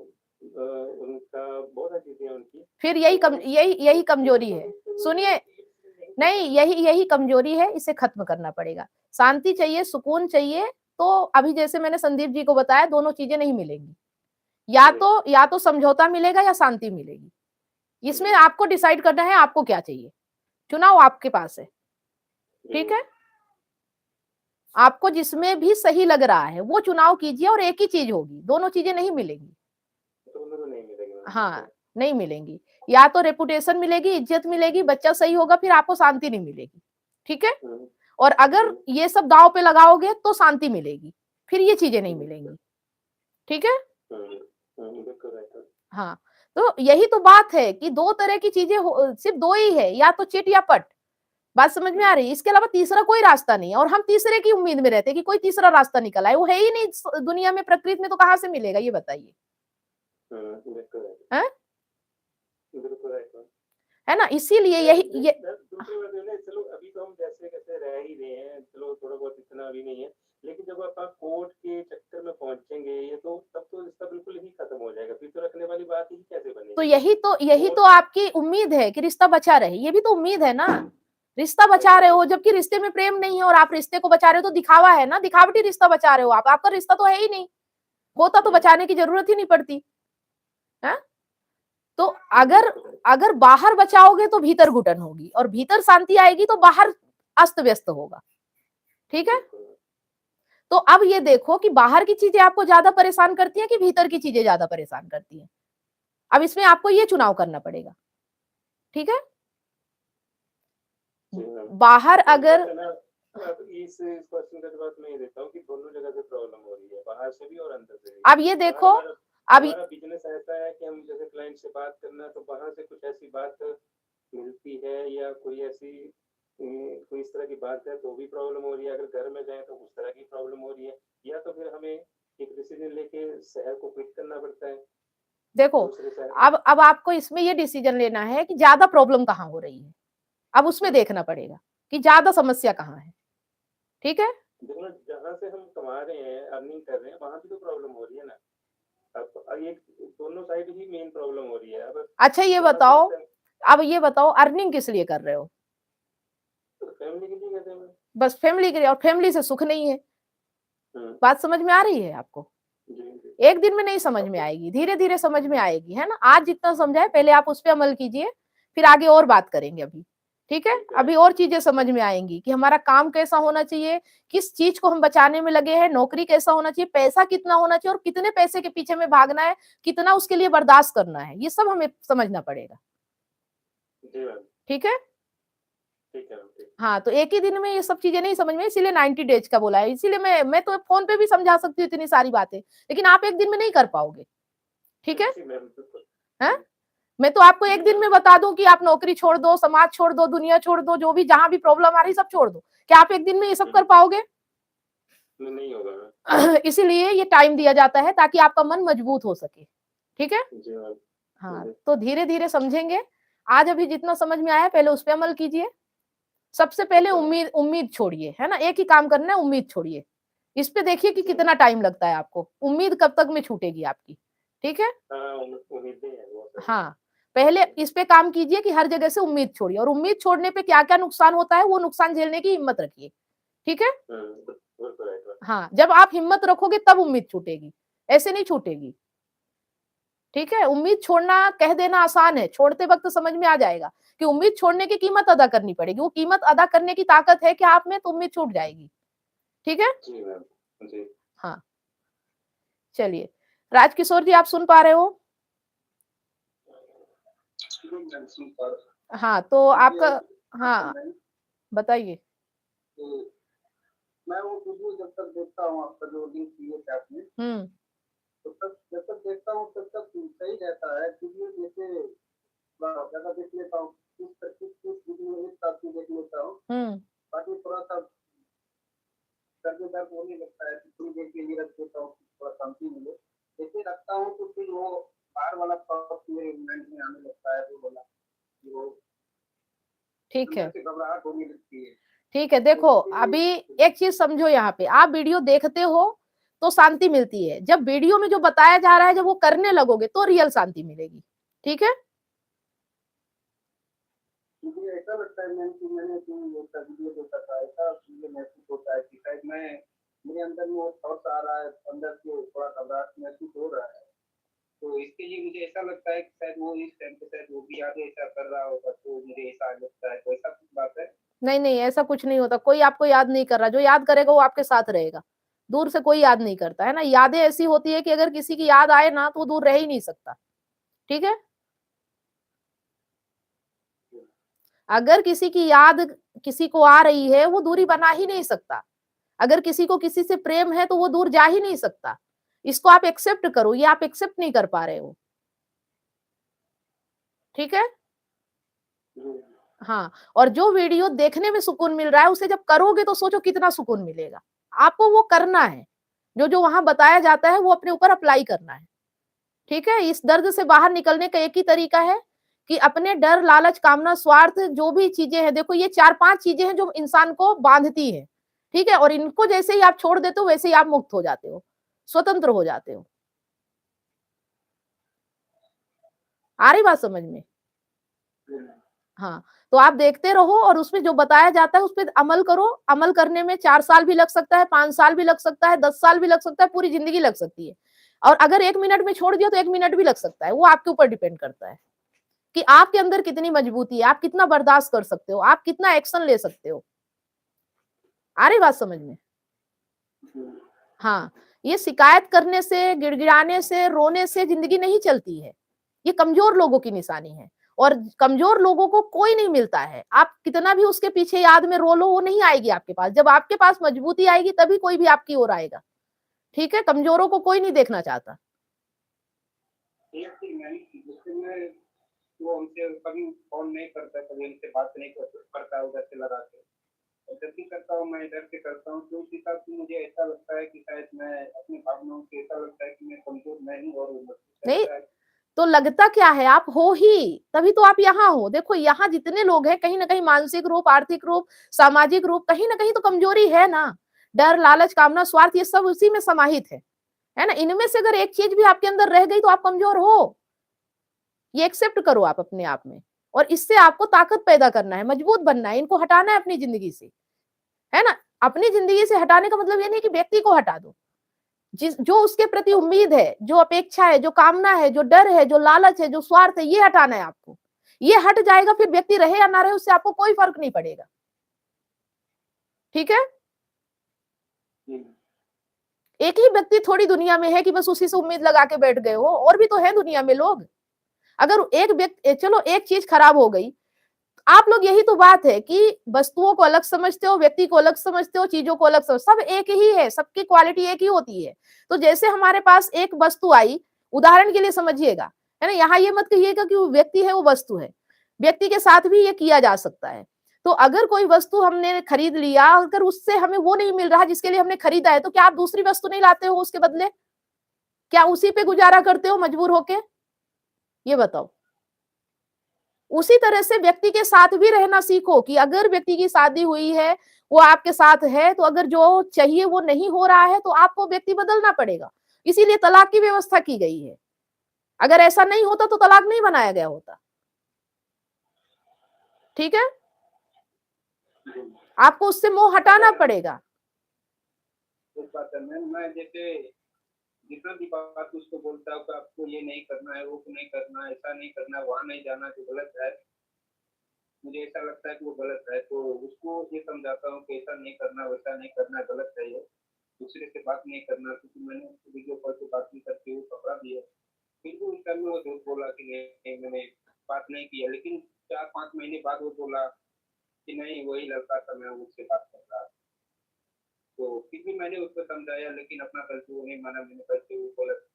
उनका बहुत सारी चीज़ें हैं उनकी, फिर तो यही ये कमजोरी है। दोनों को सुनिए, नहीं दे नहीं, सकते। यही कमजोरी है, इसे खत्म करना पड़ेगा। शांति चाहिए, सुकून चाहिए, तो अभी जैसे मैंने संदीप जी को बताया, दोनों चीजें नहीं मिलेंगी। जी, या तो समझौता मिलेगा या शांति मिलेगी। इसमें जी, आपको डिसाइड करना है आपको क्या चाहिए। चुनाव आपके पास है। जी। ठीक है? आपको जिसमें भी सही लग रहा है वो चुनाव कीजिए और एक ही चीज होगी, दोनों चीजें नहीं मिलेंगी। दोनों तो नहीं मिलेंगे मैम, बिल्कुल। हाँ, नहीं मिलेंगी। या तो रेपुटेशन मिलेगी, इज्जत मिलेगी, बच्चा सही होगा, फिर आपको शांति नहीं मिलेगी। ठीक है? हुँ, और अगर जी, ये सब दांव पे लगाओगे तो शांति मिलेगी, फिर ये चीजें नहीं बिल्कुल। मिलेंगी। ठीक है? हुँ, बिल्कुल राइट है। हाँ, तो यही तो बात है कि दो तरह की चीजें सिर्फ दो ही है, या तो चिट या पट। बात समझ में आ हुँ, रही है? इसके अलावा तीसरा कोई रास्ता नहीं है, और हम तीसरे की उम्मीद में रहते हैं कि कोई तीसरा रास्ता निकल आए। वो है ही नहीं दुनिया में, प्रकृति में, तो कहाँ से मिलेगा ये बताइए? बिल्कुल राइट। हैं? बिल्कुल राइट मैम। है ना? इसीलिए मैं यही मैं ये मैं दूसरी बात ये है ना, चलो अभी तो हम जैसे-कैसे रह ही रहे हैं, चलो थोड़ा बहुत इतना अभी नहीं है। लेकिन जब आप कोर्ट के चक्कर में पहुँचेंगे, ये तो तब तो रिश्ता बिल्कुल ही खत्म हो जाएगा, फिर तो रखने वाली बात ही कैसे तो बनेगी? यही तो कोर्ट आपकी उम्मीद है कि रिश्ता बचा रहे, ये भी तो उम्मीद है ना। रिश्ता बचा वही रहे तो हो जबकि रिश्ते में प्रेम नहीं है, और आप रिश्ते को बचा रहे हो तो दिखावा है ना, दिखावटी रिश्ता बचा रहे हो आप। आपका रिश्ता तो है ही नहीं, होता तो हुँ, बचाने की जरूरत ही नहीं पड़ती है। तो अगर बिल्कुल राइट। अगर बाहर बचाओगे तो भीतर घुटन होगी, और भीतर शांति आएगी तो बाहर अस्त व्यस्त होगा। ठीक है? बिल्कुल, तो अब ये देखो कि बाहर की चीजें आपको ज्यादा परेशान करती हैं कि भीतर की चीजें ज्यादा परेशान करती हैं। अब इसमें आपको ये चुनाव करना पड़ेगा। ठीक है? जी मैम। बाहर मैम अगर, बट है ना, अब इस क्वेश्चन का जवाब मैं ये देता हूँ कि दोनों जगह से प्रॉब्लम हो रही है, बाहर से भी और अंदर से भी। अब ये बाहर देखो, हमारा अब हमारा बिजनेस ऐसा है कि हम जैसे क्लाइंट से बात करना है तो वहां से कुछ ऐसी बात मिलती है या कोई ऐसी कोई इस तरह की बात है तो भी प्रॉब्लम हो रही है, अगर घर में जाए तो उस तरह की प्रॉब्लम हो रही है, या तो फिर हमें एक डिसीजन लेके शहर को क्विट करना पड़ता है देखो, दूसरे शहर अब आपको इसमें ये डिसीजन लेना है कि ज्यादा प्रॉब्लम कहाँ हो रही है, अब उसमें में। देखना पड़ेगा कि ज्यादा समस्या कहाँ है। ठीक है, देखो ना, जहाँ से हम कमा रहे हैं अर्निंग कर रहे हैं वहां भी तो प्रॉब्लम हो रही है ना। अब एक दोनों साइड ही मेन प्रॉब्लम हो रही है। अब अच्छा ये थोड़ा सा बताओ, इस अब ये बताओ अर्निंग किस लिए कर रहे हो? फैमिली के लिए कहते हैं। बस फैमिली के लिए, और फैमिली से सुख नहीं है। बात समझ में आ रही है आपको? जी जी। एक दिन में नहीं समझ में आएगी, धीरे धीरे समझ में आएगी, है ना। आज जितना समझा है पहले आप उस पर अमल कीजिए, फिर आगे और बात करेंगे अभी। ठीक है, अभी और चीजें समझ में आएंगी कि हमारा काम कैसा होना चाहिए, किस चीज को हम बचाने में लगे हैं, नौकरी कैसा होना चाहिए, पैसा कितना होना चाहिए और कितने पैसे के पीछे में भागना है, कितना उसके लिए बर्दाश्त करना है, ये सब हमें समझना पड़ेगा। जी मैम। ठीक है, ठीक है मैम, ठीक। हाँ, तो एक ही दिन में ये सब चीजें नहीं समझ में, इसीलिए 90 डेज का बोला है। इसीलिए मैं तो फोन पे भी समझा सकती हूँ इतनी सारी बातें, लेकिन आप एक दिन में नहीं कर पाओगे। ठीक है, जी मैम, बिल्कुल। हैं? मैं तो आपको एक दिन में बता दूं कि आप नौकरी छोड़ दो, समाज छोड़ दो, दुनिया छोड़ दो, जो भी जहां भी प्रॉब्लम आ रही सब छोड़ दो, क्या आप एक दिन में ये सब कर पाओगे? नहीं होगा मैम। इसीलिए ये टाइम दिया जाता है ताकि आपका मन मजबूत हो सके। ठीक है, जी मैम। हाँ, तो धीरे धीरे समझेंगे। आज अभी जितना समझ में आया पहले उस पर अमल कीजिए। सबसे पहले उम्मीद उम्मीद छोड़िए, है ना, एक ही काम करना है, उम्मीद छोड़िए। इस पे देखिए कि कितना टाइम लगता है आपको, उम्मीद कब तक में छूटेगी आपकी। ठीक है, हाँ, उम्मीदें हैं वो सारी। हाँ, पहले इस पे काम कीजिए कि हर जगह से उम्मीद छोड़िए, और उम्मीद छोड़ने पे क्या क्या नुकसान होता है वो नुकसान झेलने की हिम्मत रखिए। ठीक है, बिल्कुल राइट। हाँ, जब आप हिम्मत रखोगे तब उम्मीद छूटेगी, ऐसे नहीं छूटेगी। ठीक है, उम्मीद छोड़ना कह देना आसान है, छोड़ते वक्त समझ में आ जाएगा कि उम्मीद छोड़ने की कीमत अदा करनी पड़ेगी। वो कीमत अदा करने की ताकत है कि आप में, तो उम्मीद छूट जाएगी। ठीक है, जी मैम। जी। हाँ, चलिए, राजकिशोर जी आप सुन पा रहे हो? हाँ, तो आपका, हाँ, बताइए। मैं वो वीडियो जब तक देखता हूँ आपका जो लिंक दिए थे आपने, तो तब जब तक देखता हूँ तब तक सही रहता है, क्योंकि जैसे ज्यादा देख लेता हूँ, किस वीडियो में एक साथ में देख लेता हूँ, बाकी थोड़ा सा सर में दर्द होने लगता है, थोड़ी देर के लिए रख देता हूँ, थोड़ा शांति मिले, जैसे रखता हूँ तो फिर वो बाहर वाला थॉट मेरे माइंड में आने लगता है, वो बोला वो ठीक है, अंदर से घबराहट होने लगती है। ठीक है, देखो अभी एक चीज समझो, यहाँ पे आप वीडियो देखते हो तो शांति मिलती है, जब वीडियो में जो बताया जा रहा है जब वो करने लगोगे तो रियल शांति मिलेगी। ठीक है, मुझे ऐसा लगता है मैम कि मैंने जो वीडियो देखा था, ऐसा मुझे महसूस होता है कि शायद मैं मेरे अंदर में वो थॉट्स आ रहा है, अंदर से थोड़ा घबराहट महसूस हो रहा है, तो इसके लिए मुझे ऐसा लगता है कि शायद वो इस टाइम पे शायद वो भी आगे ऐसा कर रहा होगा, तो मुझे ऐसा लगता है, तो ऐसा कुछ बात है। नहीं नहीं, ऐसा कुछ नहीं होता, कोई आपको याद नहीं कर रहा, जो याद करेगा वो आपके साथ रहेगा। दूर से कोई याद नहीं करता, है ना। यादें ऐसी होती है कि अगर किसी की याद आए ना तो वो दूर रह ही नहीं सकता। ठीक है, अगर किसी की याद किसी को आ रही है वो दूरी बना ही नहीं सकता। अगर किसी को किसी से प्रेम है तो वो दूर जा ही नहीं सकता। इसको आप एक्सेप्ट करो, ये आप एक्सेप्ट नहीं कर पा रहे हो। ठीक है, हाँ, और जो वीडियो देखने में सुकून मिल रहा है उसे जब करोगे तो सोचो कितना सुकून मिलेगा। आपको वो करना है, जो जो वहां बताया जाता है वो अपने ऊपर अप्लाई करना है। ठीक है, इस दर्द से बाहर निकलने का एक ही तरीका है कि अपने डर, लालच, कामना, स्वार्थ, जो भी चीजें हैं, देखो ये 4-5 चीजें हैं जो इंसान को बांधती है। ठीक है, और इनको जैसे ही आप छोड़ देते हो वैसे ही आप मुक्त हो जाते हो, स्वतंत्र हो जाते हो। आ रही बात समझ में? हाँ, तो आप देखते रहो और उसमें जो बताया जाता है उस पर अमल करो। अमल करने में 4 साल भी लग सकता है, 5 साल भी लग सकता है, 10 साल भी लग सकता है, पूरी जिंदगी लग सकती है। और अगर 1 मिनट में छोड़ दिया तो 1 मिनट भी लग सकता है, वो आपके ऊपर डिपेंड करता है कि आपके अंदर कितनी मजबूती है, आप कितना बर्दाश्त कर सकते हो, आप कितना एक्शन ले सकते हो। आ रही बात समझ में? हाँ, ये शिकायत करने से, गिड़गिड़ाने से, रोने से जिंदगी नहीं चलती है। ये कमजोर लोगों की निशानी है, और कमजोर लोगों को कोई नहीं मिलता है। आप कितना भी उसके पीछे याद में रो लो, वो नहीं आएगी आपके पास। जब आपके पास मजबूती आएगी तभी कोई भी आपकी ओर आएगा। ठीक है, कमजोरों को कोई नहीं देखना चाहता। मैं वो हमसे कभी फ़ोन नहीं करता, कभी हमसे बात नहीं करता उधर से लगा के। और जब भी करता हूँ मैं इधर से करता हूँ, तो उस हिसाब से मुझे ऐसा लगता है कि शायद मैं अपनी भावनाओं से ऐसा लगता है कि मैं कमज़ोर मैं हूँ और मुझसे नहीं, ऐसा है। तो लगता क्या है, आप हो ही, तभी तो आप यहाँ हो। देखो यहाँ जितने लोग हैं, कहीं न कहीं मानसिक रूप, आर्थिक रूप, सामाजिक रूप, कहीं न कहीं तो कमजोरी है ना। डर, लालच, कामना, स्वार्थ, ये सब उसी में समाहित है ना? इनमें से अगर एक चीज भी आपके अंदर रह गई तो आप कमजोर हो। ये एक्सेप्ट करो आप अपने आप में, और इससे आपको ताकत पैदा करना है, मजबूत बनना है, इनको हटाना है अपनी जिंदगी से, है ना? अपनी जिंदगी से हटाने का मतलब ये नहीं कि व्यक्ति को हटा दो, जिस जो उसके प्रति उम्मीद है, जो अपेक्षा है, जो कामना है, जो डर है, जो लालच है, जो स्वार्थ है, ये हटाना है आपको। ये हट जाएगा, फिर व्यक्ति रहे या ना रहे उससे आपको कोई फर्क नहीं पड़ेगा। ठीक है? एक ही व्यक्ति थोड़ी दुनिया में है कि बस उसी से उम्मीद लगा के बैठ गए हो, और भी तो है दुनिया में लोग। अगर एक व्यक्ति, चलो एक चीज खराब हो गई, आप लोग, यही तो बात है कि वस्तुओं को अलग समझते हो, व्यक्ति को अलग समझते हो, चीजों को अलग समझ, सब एक ही है, सबकी क्वालिटी एक ही होती है। तो जैसे हमारे पास एक वस्तु आई, उदाहरण के लिए समझिएगा, है ना? यहाँ ये मत कहिएगा कि वो व्यक्ति है, वो वस्तु है। व्यक्ति के साथ भी ये किया जा सकता है। तो अगर कोई वस्तु हमने खरीद लिया, अगर उससे हमें वो नहीं मिल रहा जिसके लिए हमने खरीदा है, तो क्या आप दूसरी वस्तु नहीं लाते हो उसके बदले? क्या उसी पे गुजारा करते हो मजबूर होके? ये बताओ। उसी तरह से व्यक्ति के साथ भी रहना सीखो कि अगर व्यक्ति की शादी हुई है, वो आपके साथ है, तो अगर जो चाहिए वो नहीं हो रहा है, तो आपको व्यक्ति बदलना पड़ेगा। इसीलिए तलाक की व्यवस्था की गई है। अगर ऐसा नहीं होता तो तलाक नहीं बनाया गया होता। ठीक है? आपको उससे मोह हटाना पड़ेगा। मैं जैसे जितना भी बात उसको बोलता हूँ कि आपको ये नहीं करना है, वो नहीं करना है, ऐसा नहीं करना है, वहाँ नहीं जाना, जो गलत है, मुझे ऐसा लगता है कि वो गलत है, तो उसको ये समझाता हूँ कि ऐसा नहीं करना, वैसा नहीं करना, गलत है ये। दूसरे से बात नहीं करना, क्योंकि मैंने उसको वीडियो कॉल पे बात नहीं करके वो पकड़ा भी है। फिर भी उस टाइम में वो झूठ बोला कि नहीं मैंने बात नहीं किया, लेकिन 4-5 महीने बाद वो बोला कि नहीं वही लड़का था, मैं उससे बात कर रहा था। तो फिर भी मैंने उसको समझाया, लेकिन अपना गलती वो नहीं माना, मैंने गलती वो गलत।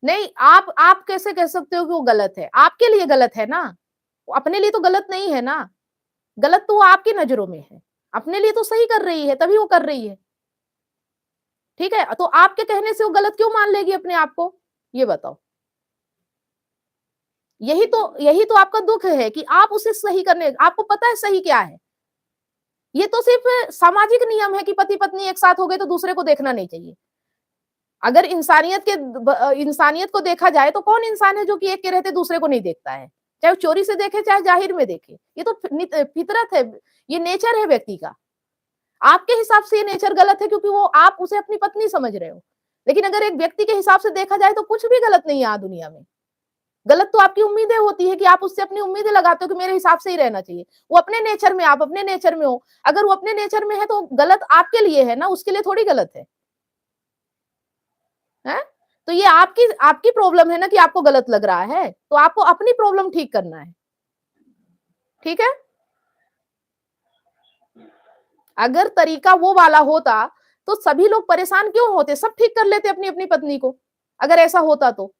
नहीं, आप कैसे कह सकते हो कि वो गलत है? आपके लिए गलत है ना, वो अपने लिए तो गलत नहीं है ना। गलत तो वो आपकी नजरों में है, अपने लिए तो सही कर रही है, तभी वो कर रही है। ठीक है? तो आपके कहने से वो गलत क्यों मान लेगी अपने आप को? ये बताओ। यही तो आपका दुख है कि आप उसे सही करने, आपको पता है सही क्या है। ये तो सिर्फ सामाजिक नियम है कि पति पत्नी एक साथ हो गए तो दूसरे को देखना नहीं चाहिए। अगर इंसानियत को देखा जाए तो कौन इंसान है जो कि एक के रहते दूसरे को नहीं देखता है? चाहे वो चोरी से देखे, चाहे जाहिर में देखे। ये तो फितरत है, ये नेचर है व्यक्ति का। आपके हिसाब से ये नेचर गलत है क्योंकि वो, आप उसे अपनी पत्नी समझ रहे हो। लेकिन अगर एक व्यक्ति के हिसाब से देखा जाए तो कुछ भी गलत नहीं है यहाँ दुनिया में। गलत तो आपकी उम्मीदें होती है कि आप उससे अपनी उम्मीदें लगाते हो कि मेरे हिसाब से ही रहना चाहिए। वो अपने नेचर में, आप अपने नेचर में हो। अगर वो अपने नेचर में है तो गलत आपके लिए है ना, उसके लिए थोड़ी गलत है? तो ये आपकी आपकी प्रॉब्लम है ना कि आपको गलत लग रहा है, तो आपको अपनी प्रॉब्लम ठीक करना है। ठीक है? अगर तरीका वो वाला होता तो सभी लोग परेशान क्यों होते, सब ठीक कर लेते अपनी अपनी पत्नी को। अगर ऐसा होता तो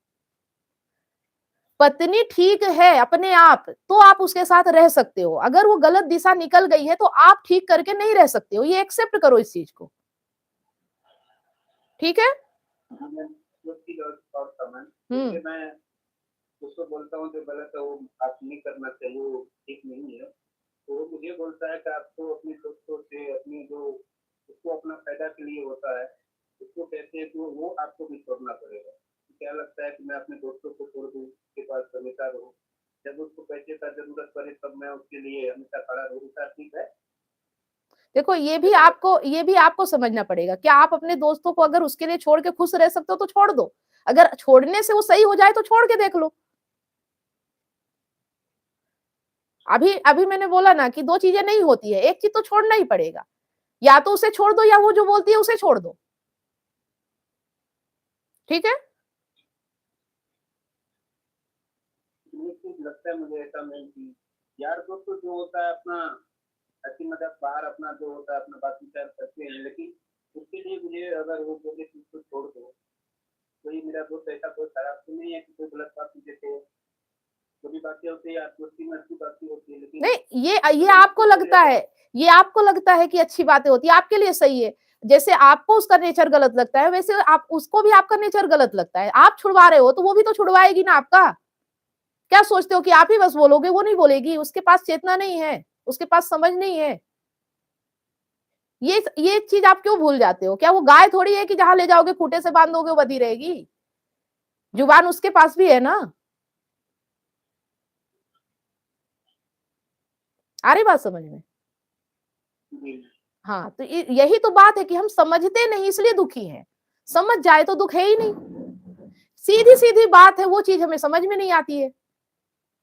पत्नी ठीक है अपने आप तो आप उसके साथ रह सकते हो, अगर वो गलत दिशा निकल गई है तो आप ठीक करके नहीं रह सकते हो। ये एक्सेप्ट करो इस चीज को। ठीक है? जैसे मैं उसको बोलता हूँ जो गलत है वो आप नहीं करना चाहिए, वो ठीक नहीं है, तो वो मुझे बोलता है कि आपको अपने दोस्तों से, अपनी जो उसको अपना फायदा के लिए होता है, उसको कहते हैं तो वो आपको भी छोड़ना पड़ेगा। तो क्या लगता है कि मैं अपने दोस्तों को छोड़ दूँ, उसके पास हमेशा रहूँ, जब उसको पैसे का जरूरत पड़े तब मैं उसके लिए हमेशा खड़ा रहूँ, ऐसा ठीक है? देखो, ये भी आपको समझना पड़ेगा। क्या आप अपने दोस्तों को अगर उसके लिए छोड़ के खुश रह सकते हो तो छोड़ दो। अगर छोड़ने से वो सही हो जाए तो छोड़ के देख लो। अभी अभी मैंने बोला ना कि दो चीजें नहीं होती है, एक चीज तो छोड़ना ही पड़ेगा। या तो उसे छोड़ दो या वो जो बोलती है उसे छोड़ दो। ठीक है? लगता है मुझे ऐसा नहीं कि यार दोस्त जो होता है अपना हंसी मजाक बाहर अपना जो होता है अपना बात विचार करते हैं, लेकिन उसके लिए मुझे अगर वो बोले कि उसको छोड़ दो, तो ये मेरा दोस्त ऐसा कोई खराब तो नहीं है कि कोई गलत बात मुझे कहे। कभी बातें होती है आत्महत्या में अच्छी बातें होती है, लेकिन नहीं, ये आपको लगता है, ये आपको लगता है कि अच्छी बातें होती है, आपके लिए सही है। जैसे आपको उसका नेचर गलत लगता है, वैसे आप उसको भी आपका नेचर गलत लगता है। आप छुड़वा रहे हो तो वो भी तो छुड़वाएगी ना आपका। क्या सोचते हो कि आप ही बस बोलोगे? वो नहीं बोलेगी, उसके पास चेतना नहीं है, उसके पास समझ नहीं है। ये चीज आप क्यों भूल जाते हो? क्या वो गाय थोड़ी है कि जहां ले जाओगे खूंटे से बांध दोगे वो बंधी रहेगी? जुबान उसके पास भी है ना। आ रही बात समझ में? हाँ, तो यही तो बात है कि हम समझते नहीं, इसलिए दुखी हैं। समझ जाए तो दुख है ही नहीं। सीधी सीधी बात है, वो चीज हमें समझ में नहीं आती है,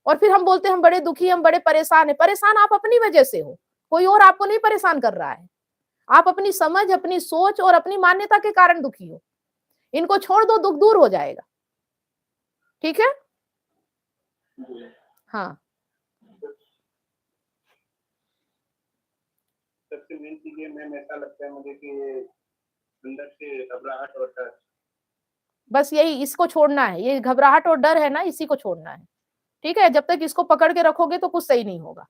और फिर हम बोलते हैं हम बड़े दुखी, हम बड़े परेशान है। परेशान आप अपनी वजह से हो, कोई और आपको नहीं परेशान कर रहा है। आप अपनी समझ, अपनी सोच और अपनी मान्यता के कारण दुखी हो। इनको छोड़ दो, दुख दूर हो जाएगा। ठीक है? हाँ, सबसे मेन चीज ये मैम ऐसा लगता है मुझे कि अंदर से घबराहट और डर, बस यही, इसको छोड़ना है। ये घबराहट और डर है ना, इसी को छोड़ना है। ठीक है? जब तक इसको पकड़ के रखोगे तो कुछ सही नहीं होगा।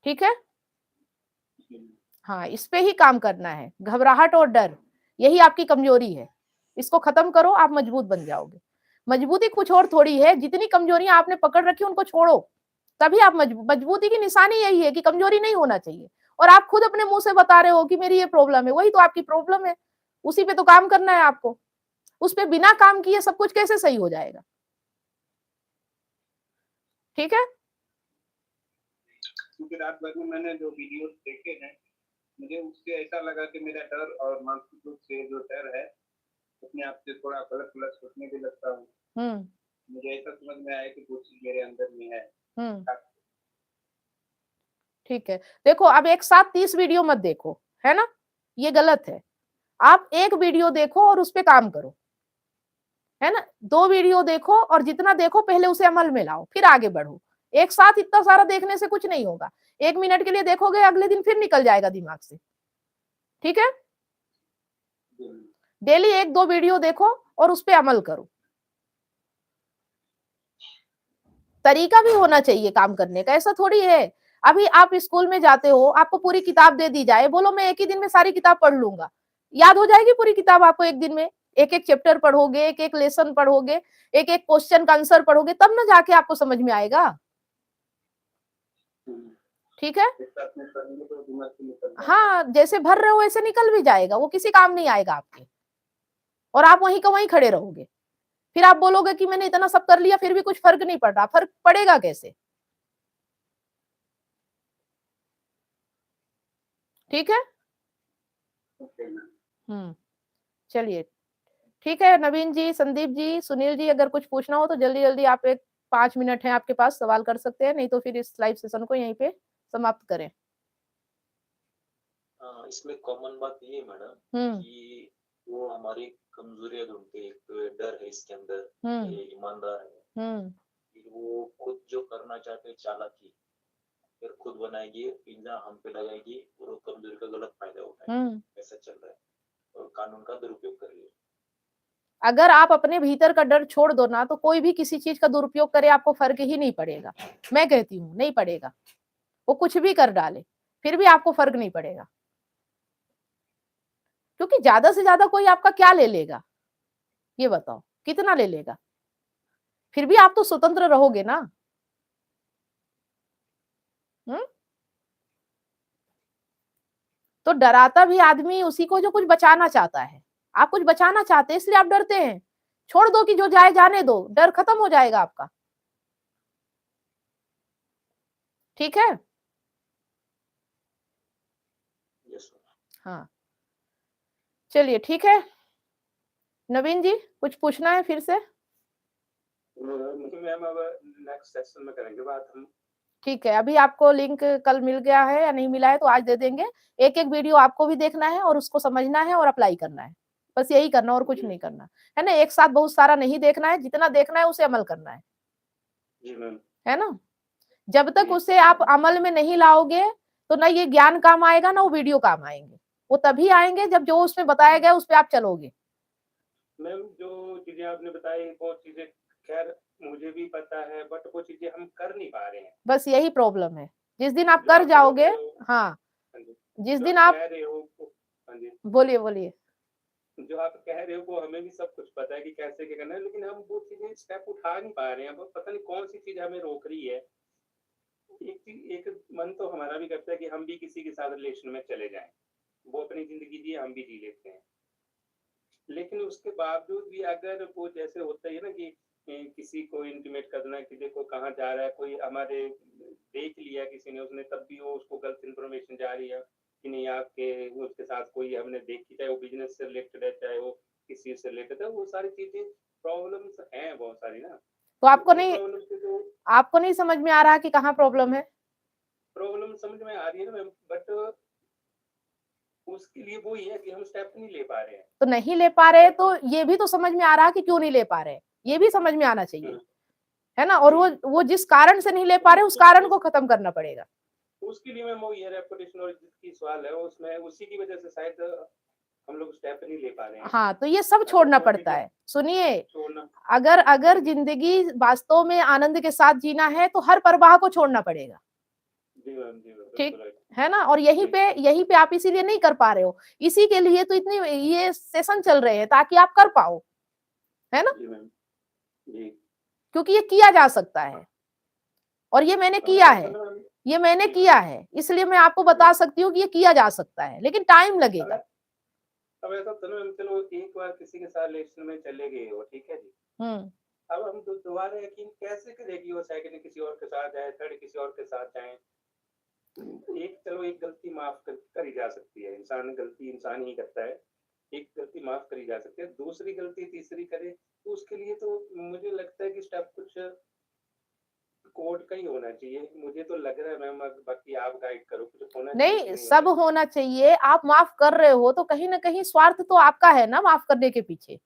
ठीक है? हाँ, इस पे ही काम करना है। घबराहट और डर, यही आपकी कमजोरी है। इसको खत्म करो, आप मजबूत बन जाओगे। मजबूती कुछ और थोड़ी है। जितनी कमजोरियां आपने पकड़ रखी उनको छोड़ो, तभी आप मजबूती की निशानी यही है कि कमजोरी नहीं होना चाहिए। और आप खुद अपने मुंह से बता रहे हो कि मेरी ये प्रॉब्लम है, वही तो आपकी प्रॉब्लम है। उसी पे तो काम करना है आपको। उस पे बिना काम किए सब कुछ कैसे सही हो जाएगा? ठीक है? क्योंकि रात भर में मैंने जो वीडियोस देखे हैं, मुझे उससे ऐसा लगा कि मेरा डर और मानसिक रूप से जो डर है, अपने आप से थोड़ा गलत गलत सोचने भी लगता हूँ। मुझे ऐसा समझ में आया कि वो चीज मेरे अंदर में है। ठीक है, देखो अब एक साथ 30 वीडियो मत देखो, है ना? ये गलत है। आप एक वीडियो देखो और उस पे काम करो, है ना? 2 वीडियो देखो और जितना देखो पहले उसे अमल में लाओ, फिर आगे बढ़ो। एक साथ इतना सारा देखने से कुछ नहीं होगा। 1 मिनट के लिए देखोगे, अगले दिन फिर निकल जाएगा दिमाग से। ठीक है? डेली 1-2 वीडियो देखो और उस पे अमल करो। तरीका भी होना चाहिए काम करने का, ऐसा थोड़ी है। अभी आप स्कूल में जाते हो, आपको पूरी किताब दे दी जाए, बोलो मैं एक ही दिन में सारी किताब पढ़ लूंगा, याद हो जाएगी पूरी किताब आपको एक दिन में? एक एक चैप्टर पढ़ोगे, एक एक लेसन पढ़ोगे, एक एक क्वेश्चन का आंसर पढ़ोगे, तब ना जाके आपको समझ में आएगा। ठीक है? हाँ, जैसे भर रहे हो वैसे निकल भी जाएगा, वो किसी काम नहीं आएगा आपके, और आप वहीं का वहीं खड़े रहोगे। फिर आप बोलोगे कि मैंने इतना सब कर लिया फिर भी कुछ फर्क नहीं पड़ रहा। फर्क पड़ेगा कैसे? ठीक है? चलिए, ठीक है। नवीन जी, संदीप जी, सुनील जी, अगर कुछ पूछना हो तो जल्दी जल्दी आप, एक 5 मिनट है आपके पास, सवाल कर सकते हैं, नहीं तो फिर इस लाइव सेशन को यहीं पे समाप्त करें। इसमें कॉमन बात ये है मैडम कि वो हमारी कमजोरियां ढूंढते हैं। एक तो डर है इसके अंदर, ये ईमानदार है, फिर वो खुद जो करना चाहते हैं चालाकी, फिर खुद बनाएगी, इल्जाम हम पे लगाएगी और वो कमजोरी का गलत फायदा उठाएगी। ऐसा चल रहा है और कानून का दुरुपयोग कर रही है। अगर आप अपने भीतर का डर छोड़ दो ना, तो कोई भी किसी चीज का दुरुपयोग करे आपको फर्क ही नहीं पड़ेगा। मैं कहती हूँ नहीं पड़ेगा। वो कुछ भी कर डाले फिर भी आपको फर्क नहीं पड़ेगा, क्योंकि ज्यादा से ज्यादा कोई आपका क्या ले लेगा? ये बताओ, कितना ले लेगा? फिर भी आप तो स्वतंत्र रहोगे ना। तो डराता भी आदमी उसी को जो कुछ बचाना चाहता है। आप कुछ बचाना चाहते हैं इसलिए आप डरते हैं। छोड़ दो कि जो जाए जाने दो, डर खत्म हो जाएगा आपका। ठीक है? हाँ, चलिए ठीक है। नवीन जी, कुछ पूछना है फिर से? मैम अब नेक्स्ट सेशन में करेंगे बात हम। ठीक है, अभी आपको लिंक कल मिल गया है या नहीं मिला है तो आज दे देंगे। एक एक वीडियो आपको भी देखना है और उसको समझना है और अप्लाई करना है। बस यही करना और कुछ नहीं करना है ना। एक साथ बहुत सारा नहीं देखना है, जितना देखना है उसे अमल करना है। जी मैम। है ना? जब तक उसे आप अमल में नहीं लाओगे तो ना ये ज्ञान काम आएगा ना वो वीडियो काम आएंगे। वो तभी आएंगे जब जो उसमें बताया गया उस पर आप चलोगे। मैम जो चीजें आपने बताई वो चीजें खैर मुझे भी पता है, बट वो चीजें हम कर नहीं पा रहे हैं। बस यही प्रॉब्लम है। जिस दिन आप जो कर आप बोल जाओगे, रहे हो, हाँ, हाँ जी, जिस जो दिन आप आप, कह रहे हो हाँ जी, बोलिए बोलिए। जो आप कह रहे हो वो हमें भी सब कुछ पता है कि कैसे क्या करना है, लेकिन हम वो चीजें स्टेप उठा नहीं पा रहे हैं। वो पता नहीं कौन सी चीज हमें रोक रही है। एक मन तो हमारा भी करता है कि हम भी किसी के साथ रिलेशन में चले जाएं, वो अपनी जिंदगी जिए, हम भी जी लेते हैं। लेकिन उसके बावजूद भी अगर वो जैसे होता है ना कि किसी को इंटीमेट करना कि देखो कहाँ जा रहा है, कोई हमारे देख लिया किसी ने, उसने तब भी वो उसको गलत इन्फॉर्मेशन जा रही है कि नहीं आपके उसके साथ कोई हमने देखी, चाहे वो बिजनेस से रिलेटेड है, चाहे वो किसी चीज से रिलेटेड है, वो सारी चीजें प्रॉब्लम्स हैं बहुत सारी ना। तो तो उन प्रॉब्लम से जो आपको नहीं समझ में आ रहा कि कहाँ प्रॉब्लम है? प्रॉब्लम समझ में आ रही है ना मैम, बट उसके लिए वो ही है कि हम स्टेप नहीं ले पा रहे हैं। तो नहीं ले पा रहे, तो ये भी तो समझ में आ रहा कि क्यों नहीं ले पा रहे, ये भी समझ में आना चाहिए, है ना? और वो जिस कारण से नहीं ले पा रहे उस कारण को खत्म करना पड़ेगा। उसके लिए मैम वो ये रेपुटेशन और जिसकी सवाल है उसमें उसी की वजह से शायद हम लोग स्टेप नहीं ले पा रहे हैं। हाँ, तो ये सब छोड़ना पड़ता है। सुनिए, अगर अगर जिंदगी वास्तव में आनंद के साथ जीना है तो हर परवाह को छोड़ना पड़ेगा। जी मैम, जी मैम, ठीक है ना? और यहीं पे आप इसीलिए नहीं कर पा रहे हो, इसी के लिए तो इतनी ये सेशन चल रहे हैं ताकि आप कर पाओ, है ना? जी मैम, जी। क्योंकि ये किया जा सकता है और ये मैंने किया है, ये मैंने किया है, इसलिए मैं आपको बता सकती हूँ कि ये किया जा सकता है, लेकिन टाइम लगेगा। अब ऐसा होता है ना, चलो एक बार किसी के साथ रिलेशन में चले गए हो, ठीक है जी, अब हम दोबारा यकीन कैसे करेगी वो सेकंड किसी और के साथ जाए, थर्ड किसी और के साथ जाए। चलो एक गलती माफ करी जा सकती है, इंसान गलती इंसान ही करता है, एक गलती माफ करी जा सकती है, दूसरी गलती तीसरी करे तो उसके लिए तो मुझे लगता है कि स्टेप कुछ कोर्ट का ही होना चाहिए, मुझे तो लग रहा है मैम। बाकी आप गाइड करो, कुछ होना चाहिए कि नहीं, नहीं सब होना चाहिए? होना चाहिए। आप माफ कर रहे हो तो कहीं ना कहीं स्वार्थ तो आपका है ना माफ करने के पीछे,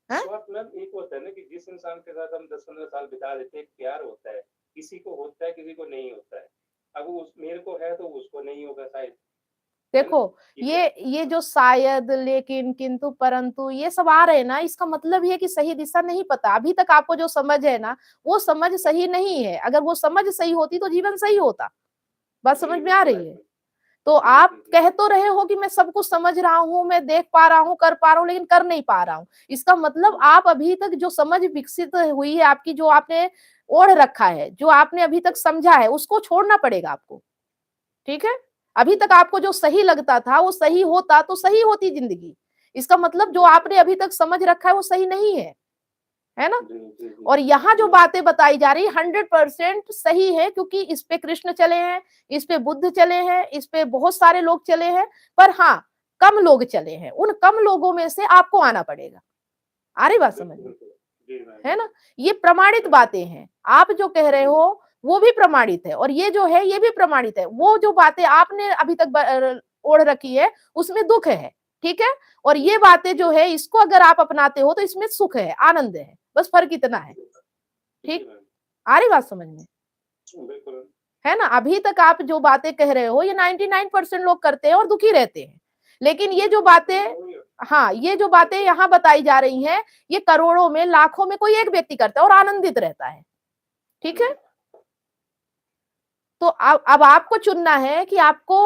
है? स्वार्थ मैम एक होता है ना कि जिस इंसान के साथ हम 10-15 साल बिता देते हैं, एक प्यार होता है, किसी को होता है किसी को नहीं होता है। अब उस मेरे को है तो उसको नहीं होगा शायद, है ना? देखो, ये जो शायद, लेकिन, किंतु, परंतु ये सब आ रहे हैं ना, इसका मतलब ये है कि सही दिशा नहीं पता। अभी तक आपको जो समझ है ना, वो समझ सही नहीं है। अगर वो समझ सही होती तो जीवन सही होता। बात समझ में आ रही है? तो आप कह तो रहे हो कि मैं सब कुछ समझ रहा हूँ, मैं देख पा रहा हूँ, कर पा रहा हूँ, लेकिन कर नहीं पा रहा हूँ। इसका मतलब आप अभी तक जो समझ विकसित हुई है आपकी, जो आपने ओढ़ रखा है, जो आपने अभी तक समझा है, उसको छोड़ना पड़ेगा आपको। ठीक है? अभी तक आपको जो सही लगता था वो सही होता तो सही होती जिंदगी। इसका मतलब जो आपने अभी तक समझ रखा है वो सही नहीं है ना? और यहाँ जो बातें बताई जा रही 100% सही है, क्योंकि इस पे कृष्ण चले हैं, इस पे बुद्ध चले हैं, इस पे बहुत सारे लोग चले हैं। पर हाँ, कम लोग चले हैं, उन कम लोगों में से आपको आना पड़ेगा। आ रही बात समझ में? है ना? ये प्रमाणित बातें हैं। आप जो कह रहे हो वो भी प्रमाणित है, और ये जो है ये भी प्रमाणित है। वो जो बातें आपने अभी तक ओढ़ रखी है उसमें दुख है, ठीक है? और ये बातें जो है इसको अगर आप अपनाते हो तो इसमें सुख है, आनंद है। बस फर्क इतना है। ठीक? आ रही बात समझ में? है ना? अभी तक आप जो बातें कह रहे हो ये 99% लोग करते हैं और दुखी रहते हैं। लेकिन ये जो बातें, हाँ, ये जो बातें यहाँ बताई जा रही हैं, ये करोड़ों में, लाखों में कोई एक व्यक्ति करता है और आनंदित रहता है। ठीक है? तो अब आपको चुनना है कि आपको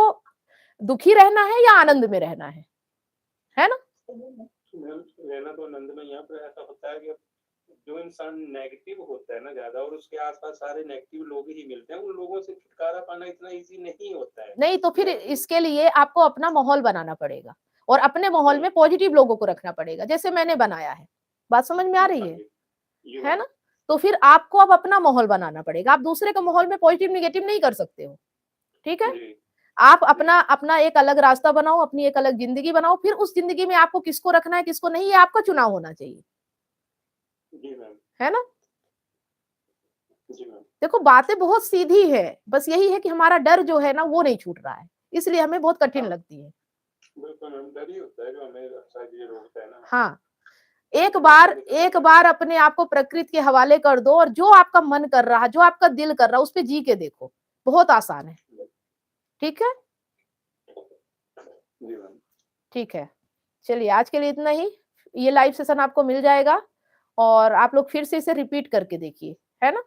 दुखी रहना है या आनंद में रहना है ना? रहना तो आनंद में, यहाँ पर ऐसा होता है कि जो इंसान नेगेटिव होता है ना ज्यादा, और उसके आसपास सारे नेगेटिव लोग ही मिलते हैं, उन लोगों से छुटकारा पाना इतना इजी नहीं होता है। नहीं, तो फिर इसके लिए आपको अपना माहौल बनाना पड़ेगा और अपने माहौल में पॉजिटिव लोगों को रखना पड़ेगा, जैसे मैंने बनाया है। बात समझ में आ रही है ना? तो फिर आपको अब अपना माहौल बनाना पड़ेगा। आप दूसरे का माहौल में पॉजिटिव निगेटिव नहीं कर सकते हो। ठीक है? आप अपना अपना एक अलग रास्ता बनाओ, अपनी एक अलग जिंदगी बनाओ, फिर उस जिंदगी में आपको किसको रखना है किसको नहीं, ये आपका चुनाव होना चाहिए। है ना? देखो, बातें बहुत सीधी है, बस यही है कि हमारा डर जो है ना वो नहीं छूट रहा है, इसलिए हमें बहुत कठिन लगती है। डर ही होता है जो हमें शायद ये रोकता है ना। हाँ, एक बार अपने आप को प्रकृति के हवाले कर दो और जो आपका मन कर रहा, जो आपका दिल कर रहा, उस पे जी के देखो। बहुत आसान है। ठीक है? ठीक है, चलिए आज के लिए इतना ही। ये लाइव सेशन आपको मिल जाएगा और आप लोग फिर से इसे रिपीट करके देखिए, है ना?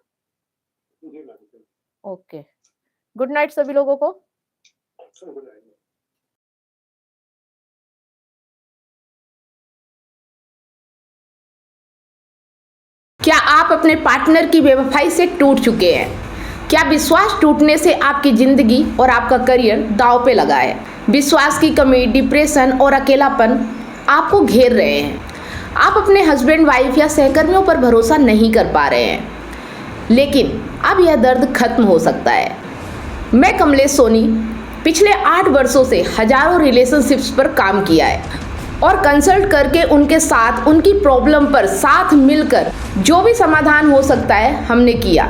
जी मैम। ओके, गुड नाइट सभी लोगों को। Good night. क्या आप अपने पार्टनर की बेवफाई से टूट चुके हैं? क्या विश्वास टूटने से आपकी जिंदगी और आपका करियर दांव पे लगा है? विश्वास की कमी, डिप्रेशन और अकेलापन आपको घेर रहे हैं। आप अपने हस्बैंड, वाइफ या सहकर्मियों पर भरोसा नहीं कर पा रहे हैं, लेकिन अब यह दर्द खत्म हो सकता है। मैं कमलेश सोनी पिछले 8 वर्षों से हजारों रिलेशनशिप्स पर काम किया है और कंसल्ट करके उनके साथ उनकी प्रॉब्लम पर साथ मिलकर जो भी समाधान हो सकता है हमने किया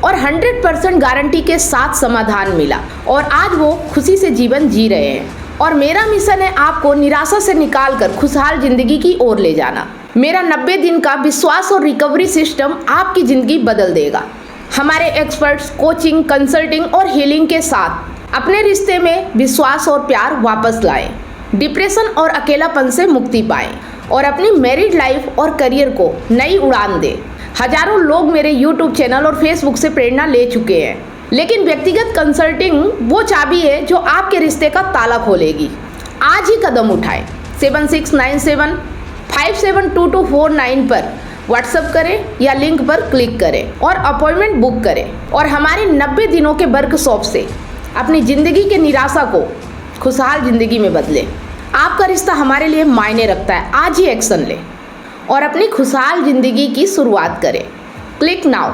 और 100% गारंटी के साथ समाधान मिला और आज वो खुशी से जीवन जी रहे हैं। और मेरा मिशन है आपको निराशा से निकालकर खुशहाल जिंदगी की ओर ले जाना। मेरा 90 दिन का विश्वास और रिकवरी सिस्टम आपकी जिंदगी बदल देगा। हमारे एक्सपर्ट्स कोचिंग, कंसल्टिंग और हीलिंग के साथ अपने रिश्ते में विश्वास और प्यार वापस लाएं, डिप्रेशन और अकेलापन से मुक्ति पाएं और अपनी मैरिड लाइफ और करियर को नई उड़ान दें। हजारों लोग मेरे YouTube चैनल और Facebook से प्रेरणा ले चुके हैं, लेकिन व्यक्तिगत कंसल्टिंग वो चाबी है जो आपके रिश्ते का ताला खोलेगी। आज ही कदम उठाएं। 7697572249 पर व्हाट्सएप करें या लिंक पर क्लिक करें और अपॉइंटमेंट बुक करें और हमारे 90 दिनों के वर्कशॉप से अपनी जिंदगी के निराशा को खुशहाल जिंदगी में बदलें। आपका रिश्ता हमारे लिए मायने रखता है। आज ही एक्शन लें और अपनी खुशहाल जिंदगी की शुरुआत करें। Click now.